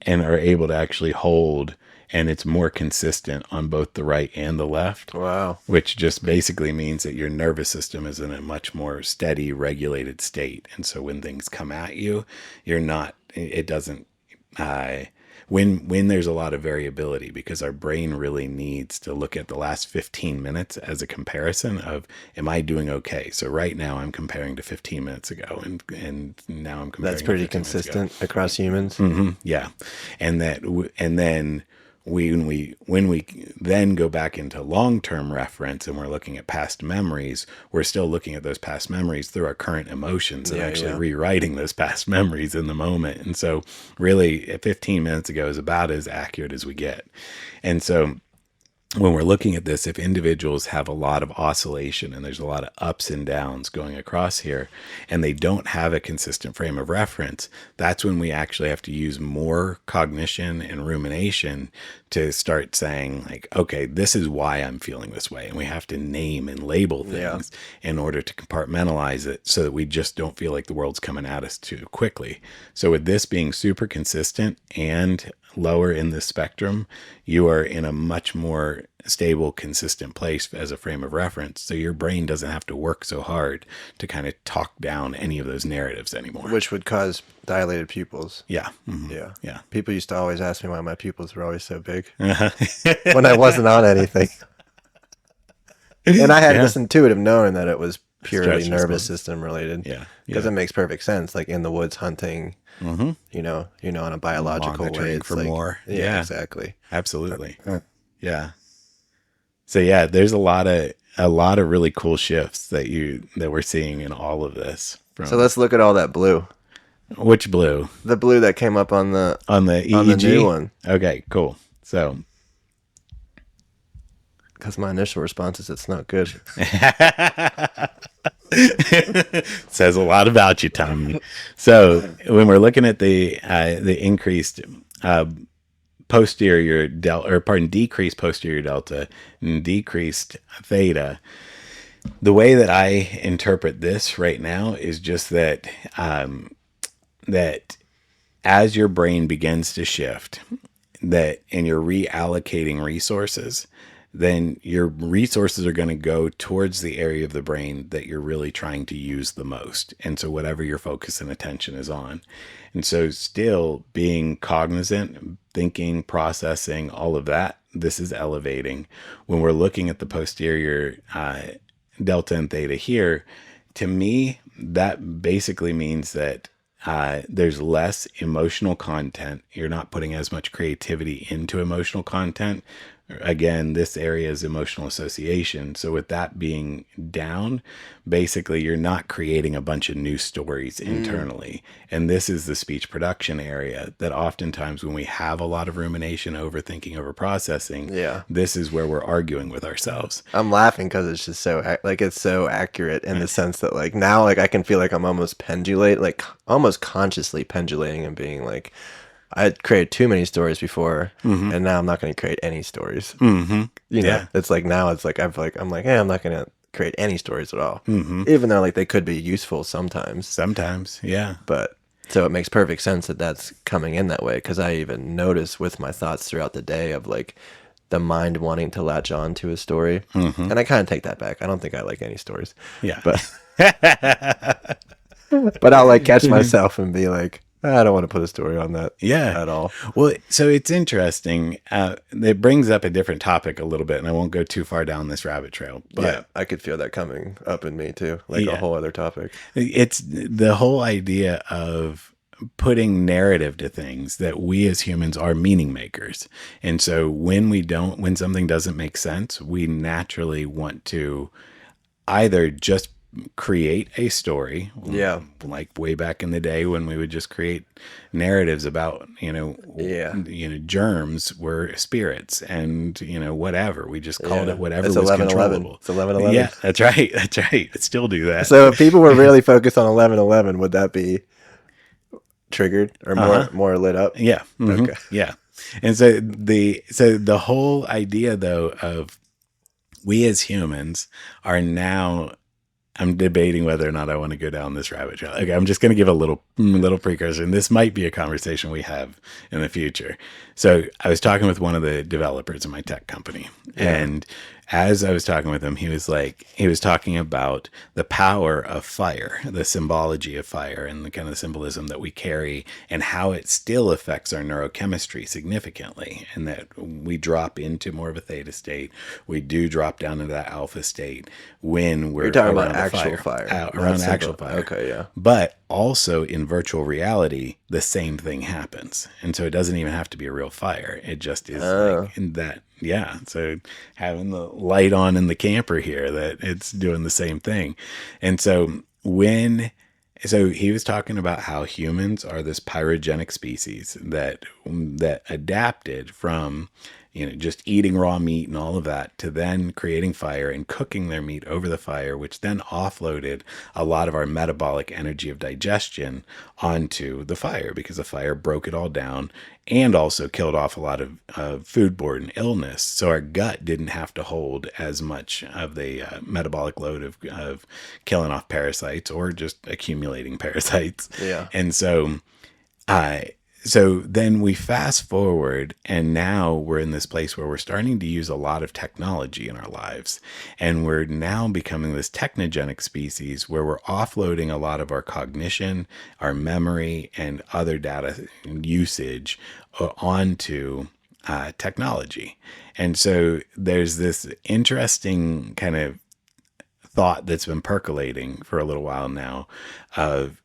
and are able to actually hold, and it's more consistent on both the right and the left, Wow. which just basically means that your nervous system is in a much more steady, regulated state. And so when things come at you, you're not, it doesn't, when there's a lot of variability, because our brain really needs to look at the last 15 minutes as a comparison of, am I doing okay? So right now I'm comparing to 15 minutes ago, and now I'm comparing That's to pretty 15 minutes ago. consistent across humans. Yeah, and then when we then go back into long-term reference and we're looking at past memories, we're still looking at those past memories through our current emotions and actually rewriting those past memories in the moment. And so really 15 minutes ago is about as accurate as we get. And so when we're looking at this, if individuals have a lot of oscillation and there's a lot of ups and downs going across here, and they don't have a consistent frame of reference, that's when we actually have to use more cognition and rumination to start saying, like, okay, this is why I'm feeling this way. And we have to name and label things in order to compartmentalize it so that we just don't feel like the world's coming at us too quickly. So with this being super consistent and lower in the spectrum, you are in a much more stable, consistent place as a frame of reference. So your brain doesn't have to work so hard to kind of talk down any of those narratives anymore. Which would cause dilated pupils. Yeah. Yeah. Yeah. People used to always ask me why my pupils were always so big when I wasn't on anything. And I had this intuitive knowing that it was purely nervous system related. Yeah. Because it makes perfect sense. Like in the woods hunting, you know, in a biological way. It's for like, more. Yeah, exactly. Absolutely. Yeah. So yeah, there's a lot of really cool shifts that we're seeing in all of this. So let's look at all that blue. Which blue? The blue that came up on the EEG? on the new one. Okay, cool. So because my initial response is it's not good. Says a lot about you, Tommy. So when we're looking at the increased posterior delta, or pardon, decreased posterior delta and decreased theta, the way that I interpret this right now is just that that as your brain begins to shift, that and you're reallocating resources, then your resources are going to go towards the area of the brain that you're really trying to use the most. And so whatever your focus and attention is on. And so still being cognizant, thinking, processing, all of that, this is elevating. When we're looking at the posterior delta and theta here, to me, that basically means that there's less emotional content. You're not putting as much creativity into emotional content. Again, this area is emotional association. So with that being down, basically you're not creating a bunch of new stories internally. And this is the speech production area that oftentimes when we have a lot of rumination, overthinking, overprocessing, this is where we're arguing with ourselves. I'm laughing because it's just so, like, it's so accurate in the sense that, like, now, like, I can feel like I'm almost almost consciously pendulating and being like, I created too many stories before, Mm-hmm. and now I'm not going to create any stories. Mm-hmm. You know, Yeah. it's like now it's like I'm like, hey, I'm not going to create any stories at all, Mm-hmm. even though like they could be useful sometimes. Sometimes. Yeah. But so it makes perfect sense that that's coming in that way because I even notice with my thoughts throughout the day of like the mind wanting to latch on to a story. Mm-hmm. And I kind of take that back. I don't think I like any stories, Yeah. but I'll like catch myself and be like, I don't want to put a story on that Yeah. at all. Well, so it's interesting. It brings up a different topic a little bit, and I won't go too far down this rabbit trail. Yeah, But I could feel that coming up in me too, like a yeah, whole other topic. it's the whole idea of putting narrative to things that we as humans are meaning makers. And so when something doesn't make sense, we naturally want to either just create a story, Yeah, like way back in the day when we would just create narratives about yeah, germs were spirits, and whatever, we just called it yeah. whatever It's was 11/11. controllable. It's 11/11. Yeah, that's right. That's right. I still do that. So if people were really focused on 11/11, would that be triggered or Uh-huh. more lit up? Yeah. Hmm. Okay. Yeah. And so the whole idea though of we as humans are now, I'm debating whether or not I want to go down this rabbit trail. Okay, I'm just going to give a little precursor, and this might be a conversation we have in the future. So I was talking with one of the developers in my tech company, Yeah. and as I was talking with him, he was talking about the power of fire, the symbology of fire, and the kind of symbolism that we carry, and how it still affects our neurochemistry significantly, and that we drop into more of a theta state. We do drop down into that alpha state when we're You're talking about around actual fire, not around simple. actual fire. Okay, yeah. But also in virtual reality, the same thing happens. And so it doesn't even have to be a real fire. It just is Oh, like in that, yeah. So having the light on in the camper here, that it's doing the same thing. And so he was talking about how humans are this pyrogenic species that adapted from just eating raw meat and all of that to then creating fire and cooking their meat over the fire, which then offloaded a lot of our metabolic energy of digestion onto the fire, because the fire broke it all down and also killed off a lot of foodborne illness. So our gut didn't have to hold as much of the metabolic load of killing off parasites or just accumulating parasites. yeah. And so then we fast forward, and now we're in this place where we're starting to use a lot of technology in our lives. And we're now becoming this technogenic species where we're offloading a lot of our cognition, our memory, and other data usage onto technology. And so there's this interesting kind of thought that's been percolating for a little while now of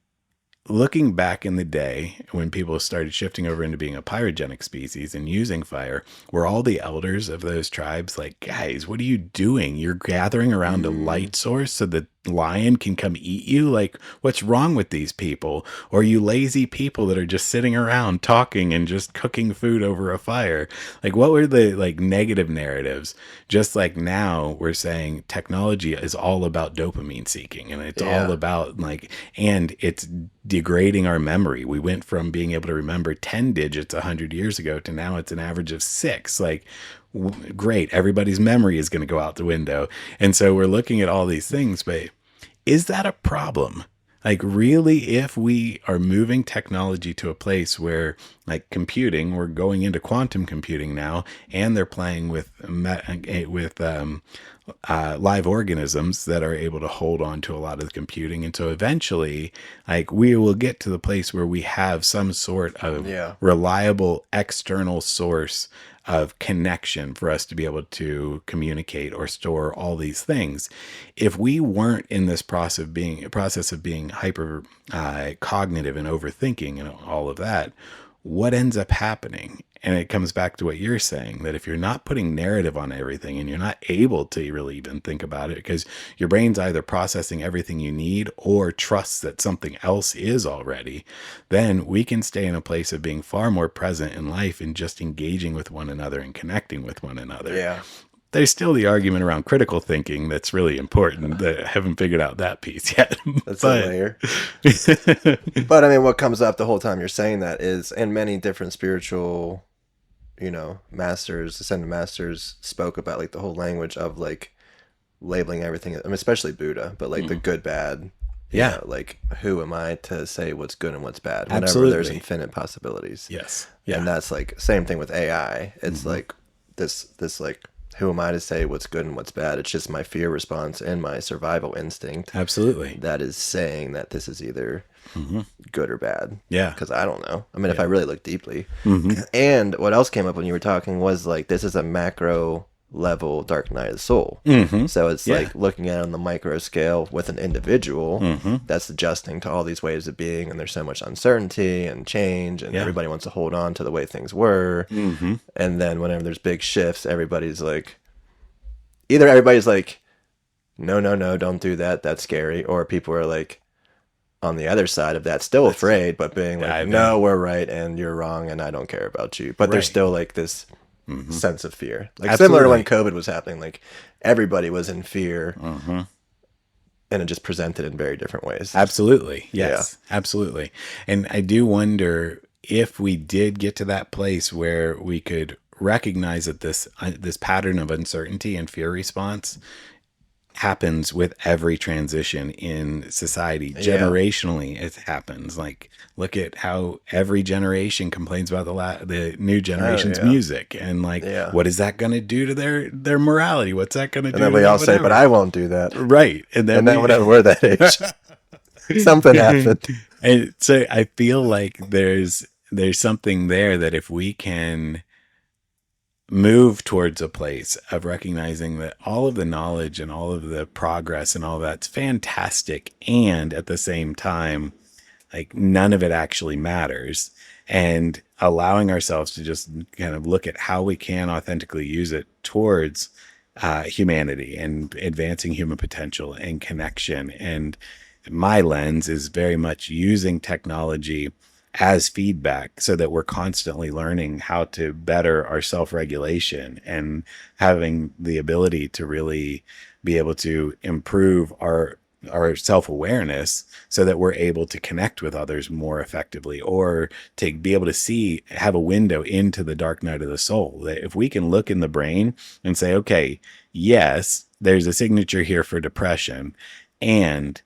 looking back in the day when people started shifting over into being a pyrogenic species and using fire, were all the elders of those tribes like, guys, what are you doing? You're gathering around a light source so the lion can come eat you? Like, what's wrong with these people? Or you lazy people that are just sitting around talking and just cooking food over a fire? Like, what were the like negative narratives? Just like now we're saying technology is all about dopamine seeking, and it's all Yeah. about like, and it's degrading our memory. We went from being able to remember 10 digits 100 years ago to now it's an average of 6. Like, great, everybody's memory is going to go out the window. And so we're looking at all these things, but is that a problem? Like, really, if we are moving technology to a place where, like computing, we're going into quantum computing now, and they're playing with live organisms that are able to hold on to a lot of the computing. And so eventually, like, we will get to the place where we have some sort of Yeah. reliable external source of connection for us to be able to communicate or store all these things. If we weren't in this process of being hyper cognitive and overthinking and all of that, what ends up happening? And it comes back to what you're saying, that if you're not putting narrative on everything and you're not able to really even think about it, because your brain's either processing everything you need or trusts that something else is already, then we can stay in a place of being far more present in life and just engaging with one another and connecting with one another. Yeah. there's still the argument around critical thinking that's really important. That I haven't figured out that piece yet. That's a But layer. But I mean, what comes up the whole time you're saying that is, and many different spiritual, masters, ascended masters spoke about like the whole language of like labeling everything. I mean, especially Buddha, but like the good, bad. yeah, Like who am I to say what's good and what's bad? Whenever there's absolutely. infinite possibilities. Yes. And Yeah. that's like same thing with AI. It's like this like who am I to say what's good and what's bad? It's just my fear response and my survival instinct Absolutely. that is saying that this is either good or bad. Yeah. Because I don't know. I mean, if I Yeah. really look deeply. And what else came up when you were talking was like this is a macro level dark night of the soul. So it's Yeah. like looking at it on the micro scale with an individual that's adjusting to all these ways of being, and there's so much uncertainty and change, and Yeah. everybody wants to hold on to the way things were. And then whenever there's big shifts, everybody's like, either everybody's like, no, no, no, don't do that, that's scary, or people are like on the other side of that, still afraid, but being like, no, Diving. we're right and you're wrong, and I don't care about you. But there's Right. still like this sense of fear, like similar to when Absolutely. COVID was happening. Like everybody was in fear, and it just presented in very different ways. Absolutely. Yeah. Yes. Absolutely. And I do wonder if we did get to that place where we could recognize that this pattern of uncertainty and fear response happens with every transition in society. Yeah. Generationally, it happens. Like, look at how every generation complains about the new generation's yeah. music, and like, Yeah. what is that going to do to their morality? What's that going to And do then to we their all say, but whatever? I won't do that. Right, and then And then we, whenever we're that age, something happened. and so I feel like there's something there that if we can move towards a place of recognizing that all of the knowledge and all of the progress and all that's fantastic, and at the same time, like none of it actually matters, and allowing ourselves to just kind of look at how we can authentically use it towards humanity and advancing human potential and connection. And my lens is very much using technology as feedback so that we're constantly learning how to better our self-regulation and having the ability to really be able to improve our self-awareness so that we're able to connect with others more effectively, or to be able to have a window into the dark night of the soul. That if we can look in the brain and say, okay, yes, there's a signature here for depression, and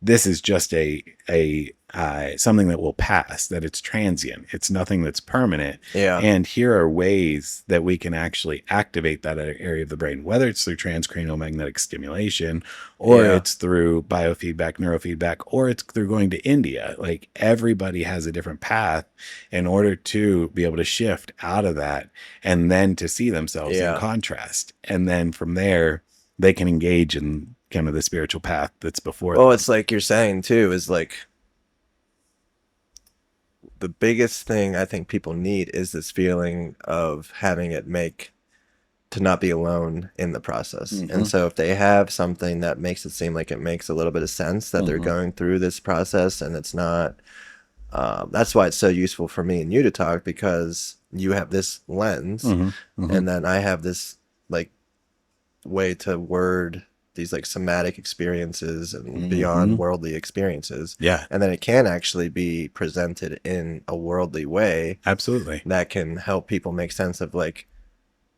this is just a something that will pass, that it's transient, it's nothing that's permanent. Yeah. And here are ways that we can actually activate that area of the brain, whether it's through transcranial magnetic stimulation, or Yeah. it's through biofeedback, neurofeedback, or it's through going to India. Like everybody has a different path in order to be able to shift out of that, and then to see themselves in Yeah. contrast. And then from there, they can engage in kind of the spiritual path that's before Well, them. it's like you're saying too, is like the biggest thing I think people need is this feeling of having it to not be alone in the process. And so if they have something that makes it seem like it makes a little bit of sense that they're going through this process, and it's not, that's why it's so useful for me and you to talk, because you have this lens and then I have this like way to word these like somatic experiences and beyond worldly experiences. Yeah, And then it can actually be presented in a worldly way absolutely. that can help people make sense of like,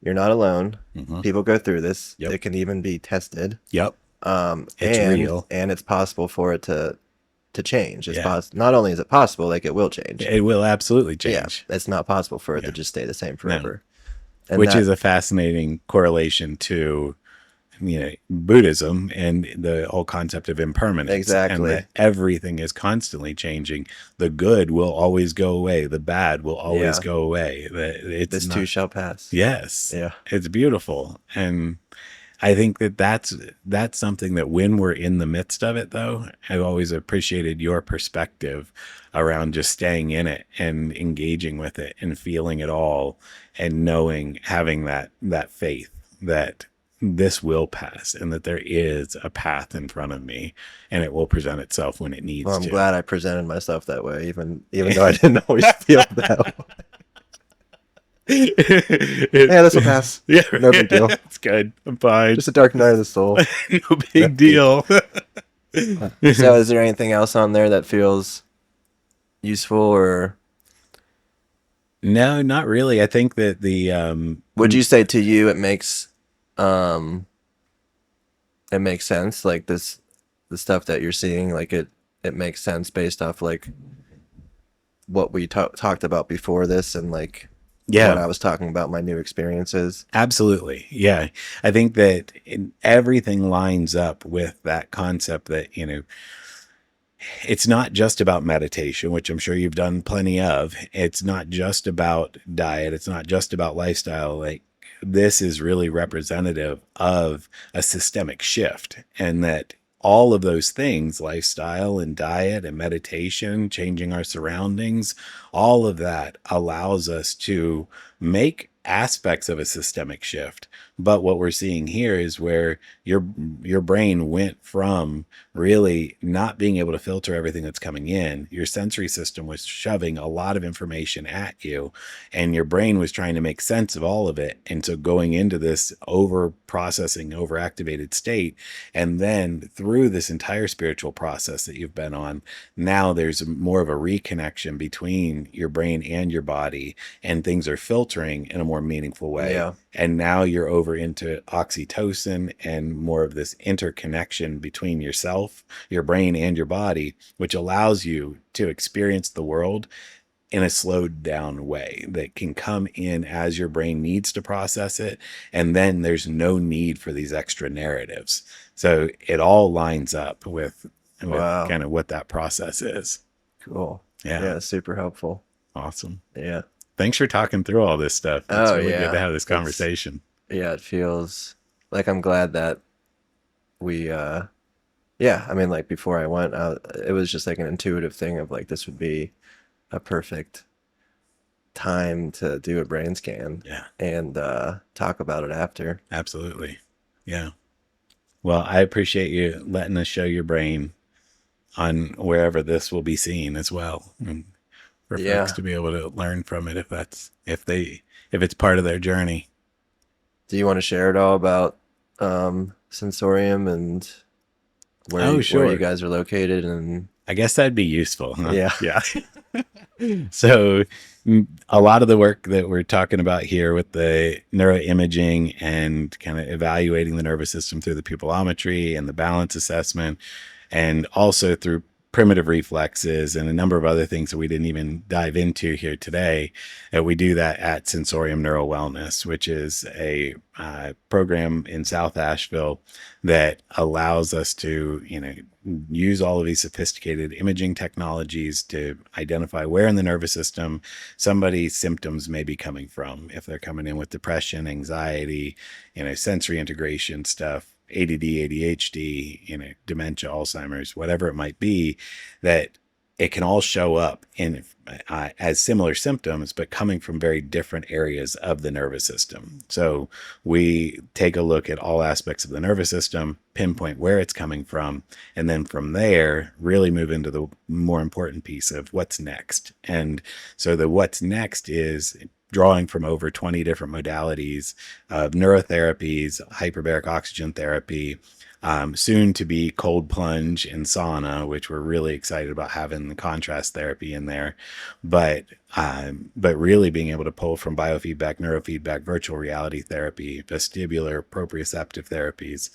you're not alone. People go through this. Yep. It can even be tested. Yep. It's and, real. and it's possible for it to change. It's Yeah. not only is it possible, like it will change. It will absolutely Yeah, change. it's not possible for it Yeah. to just stay the same No. forever. And Which that- is a fascinating correlation to Buddhism and the whole concept of impermanence. Exactly. And that everything is constantly changing. The good will always go away. The bad will always Yeah. go away. It's this not, too shall pass. Yes. Yeah. It's beautiful. And I think that's something that when we're in the midst of it, though, I've always appreciated your perspective around just staying in it and engaging with it and feeling it all, and knowing, having that faith that this will pass and that there is a path in front of me and it will present itself when it needs Well, I'm to. glad I presented myself that way, even though I didn't always feel that way. Yeah, this will pass. Yeah, No big deal. it's good. I'm fine. Just a dark night of the soul. No No big big. deal. So, is there anything else on there that feels useful, or No, not really. I think that would you say to you um it makes sense, like this, the stuff that you're seeing, like it makes sense based off like what we talked about before this, and like what yeah, I was talking about, my new experiences. absolutely. Yeah. I think that everything lines up with that concept that, it's not just about meditation, which I'm sure you've done plenty of. It's not just about diet. It's not just about lifestyle. Like, this is really representative of a systemic shift, and that all of those things, lifestyle and diet and meditation, changing our surroundings, all of that allows us to make aspects of a systemic shift. But what we're seeing here is where your brain went from really not being able to filter everything that's coming in. Your sensory system was shoving a lot of information at you, and your brain was trying to make sense of all of it. And so going into this over processing, over activated state, and then through this entire spiritual process that you've been on, now there's more of a reconnection between your brain and your body, and things are filtering in a more meaningful way. Yeah. And now you're over into oxytocin and more of this interconnection between yourself, your brain, and your body, which allows you to experience the world in a slowed down way that can come in as your brain needs to process it. And then there's no need for these extra narratives. So it all lines up with Wow. kind of what that process is. Cool. Yeah. Yeah, super helpful. Awesome. Yeah. Thanks for talking through all this stuff. It's Oh really good to yeah. have this It's conversation. Yeah, it feels like I'm glad that we yeah, I mean, like before I went it was just like an intuitive thing of like this would be a perfect time to do a brain scan Yeah, and talk about it after. absolutely. Yeah. Well, I appreciate you letting us show your brain on wherever this will be seen as well, and for folks Yeah. to be able to learn from it if it's part of their journey. Do you want to share it all about sensorium and Oh, where you sure. guys are located, and I guess that'd be useful, huh? yeah. Yeah. So, a lot of the work that we're talking about here with the neuroimaging and kind of evaluating the nervous system through the pupillometry and the balance assessment, and also through primitive reflexes and a number of other things that we didn't even dive into here today. We do that at Sensorium Neuro Wellness, which is a program in South Asheville that allows us to, use all of these sophisticated imaging technologies to identify where in the nervous system somebody's symptoms may be coming from. If they're coming in with depression, anxiety, sensory integration stuff, ADD, ADHD, dementia, Alzheimer's, whatever it might be, that it can all show up in as similar symptoms, but coming from very different areas of the nervous system. So we take a look at all aspects of the nervous system, pinpoint where it's coming from, and then from there, really move into the more important piece of what's next. And so the what's next is drawing from over 20 different modalities of neurotherapies, hyperbaric oxygen therapy, soon to be cold plunge and sauna, which we're really excited about having the contrast therapy in there. But really being able to pull from biofeedback, neurofeedback, virtual reality therapy, vestibular, proprioceptive therapies,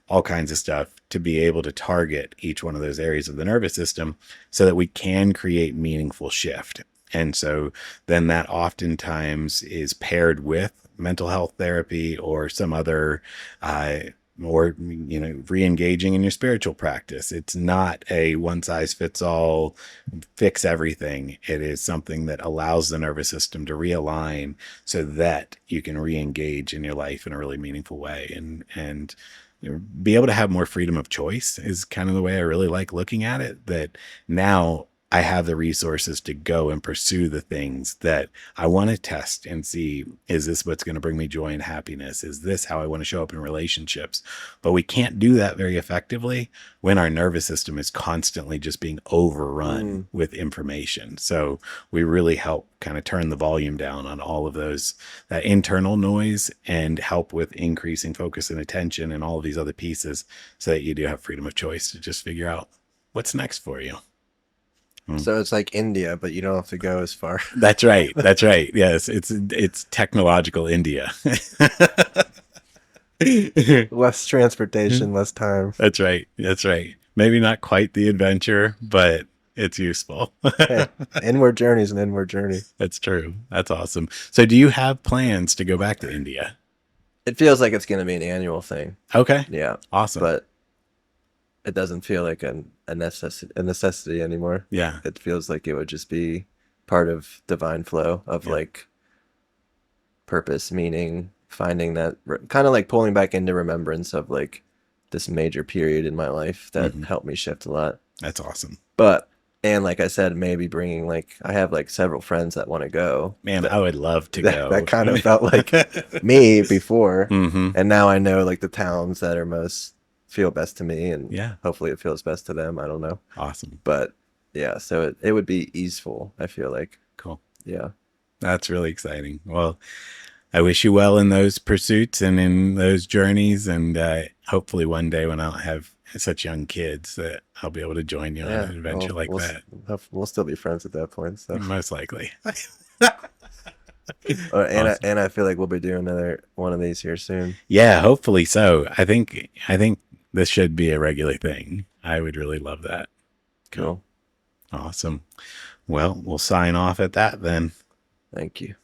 all kinds of stuff to be able to target each one of those areas of the nervous system so that we can create meaningful shift. And so then that oftentimes is paired with mental health therapy or some other uh, or re-engaging in your spiritual practice. It's not a one size fits all fix everything. It is something that allows the nervous system to realign so that you can re-engage in your life in a really meaningful way, and be able to have more freedom of choice is kind of the way I really like looking at it. That now I have the resources to go and pursue the things that I want to test and see, is this what's going to bring me joy and happiness? Is this how I want to show up in relationships? But we can't do that very effectively when our nervous system is constantly just being overrun Mm. with information. So we really help kind of turn the volume down on all of those, that internal noise, and help with increasing focus and attention and all of these other pieces, so that you do have freedom of choice to just figure out what's next for you. So it's like India, but you don't have to go as far. That's right. That's right. Yes, it's technological India. Less transportation, less time. That's right. That's right. Maybe not quite the adventure, but it's useful. Hey, inward journey is an inward journey. That's true. That's awesome. So, do you have plans to go back to India? It feels like it's going to be an annual thing. Okay. Yeah. Awesome. But it doesn't feel like a necessity anymore. Yeah. It feels like it would just be part of divine flow of Yeah. like purpose, meaning, finding that kind of like pulling back into remembrance of like this major period in my life that helped me shift a lot. That's awesome. But, and like I said, maybe bringing like, I have like several friends that want to go. Man, I would love to go. That kind of felt like me before. Mm-hmm. And now I know like the towns that are most feel best to me, and Yeah. hopefully it feels best to them. I don't know. Awesome. But yeah, so it would be easeful, I feel like. Cool. Yeah. That's really exciting. Well, I wish you well in those pursuits and in those journeys. And hopefully one day when I don't have such young kids, that I'll be able to join you on an adventure like that. We'll still be friends at that point. So. Most likely. And I feel like we'll be doing another one of these here soon. Yeah, hopefully so. I think this should be a regular thing. I would really love that. Cool. Awesome. Well, we'll sign off at that then. Thank you.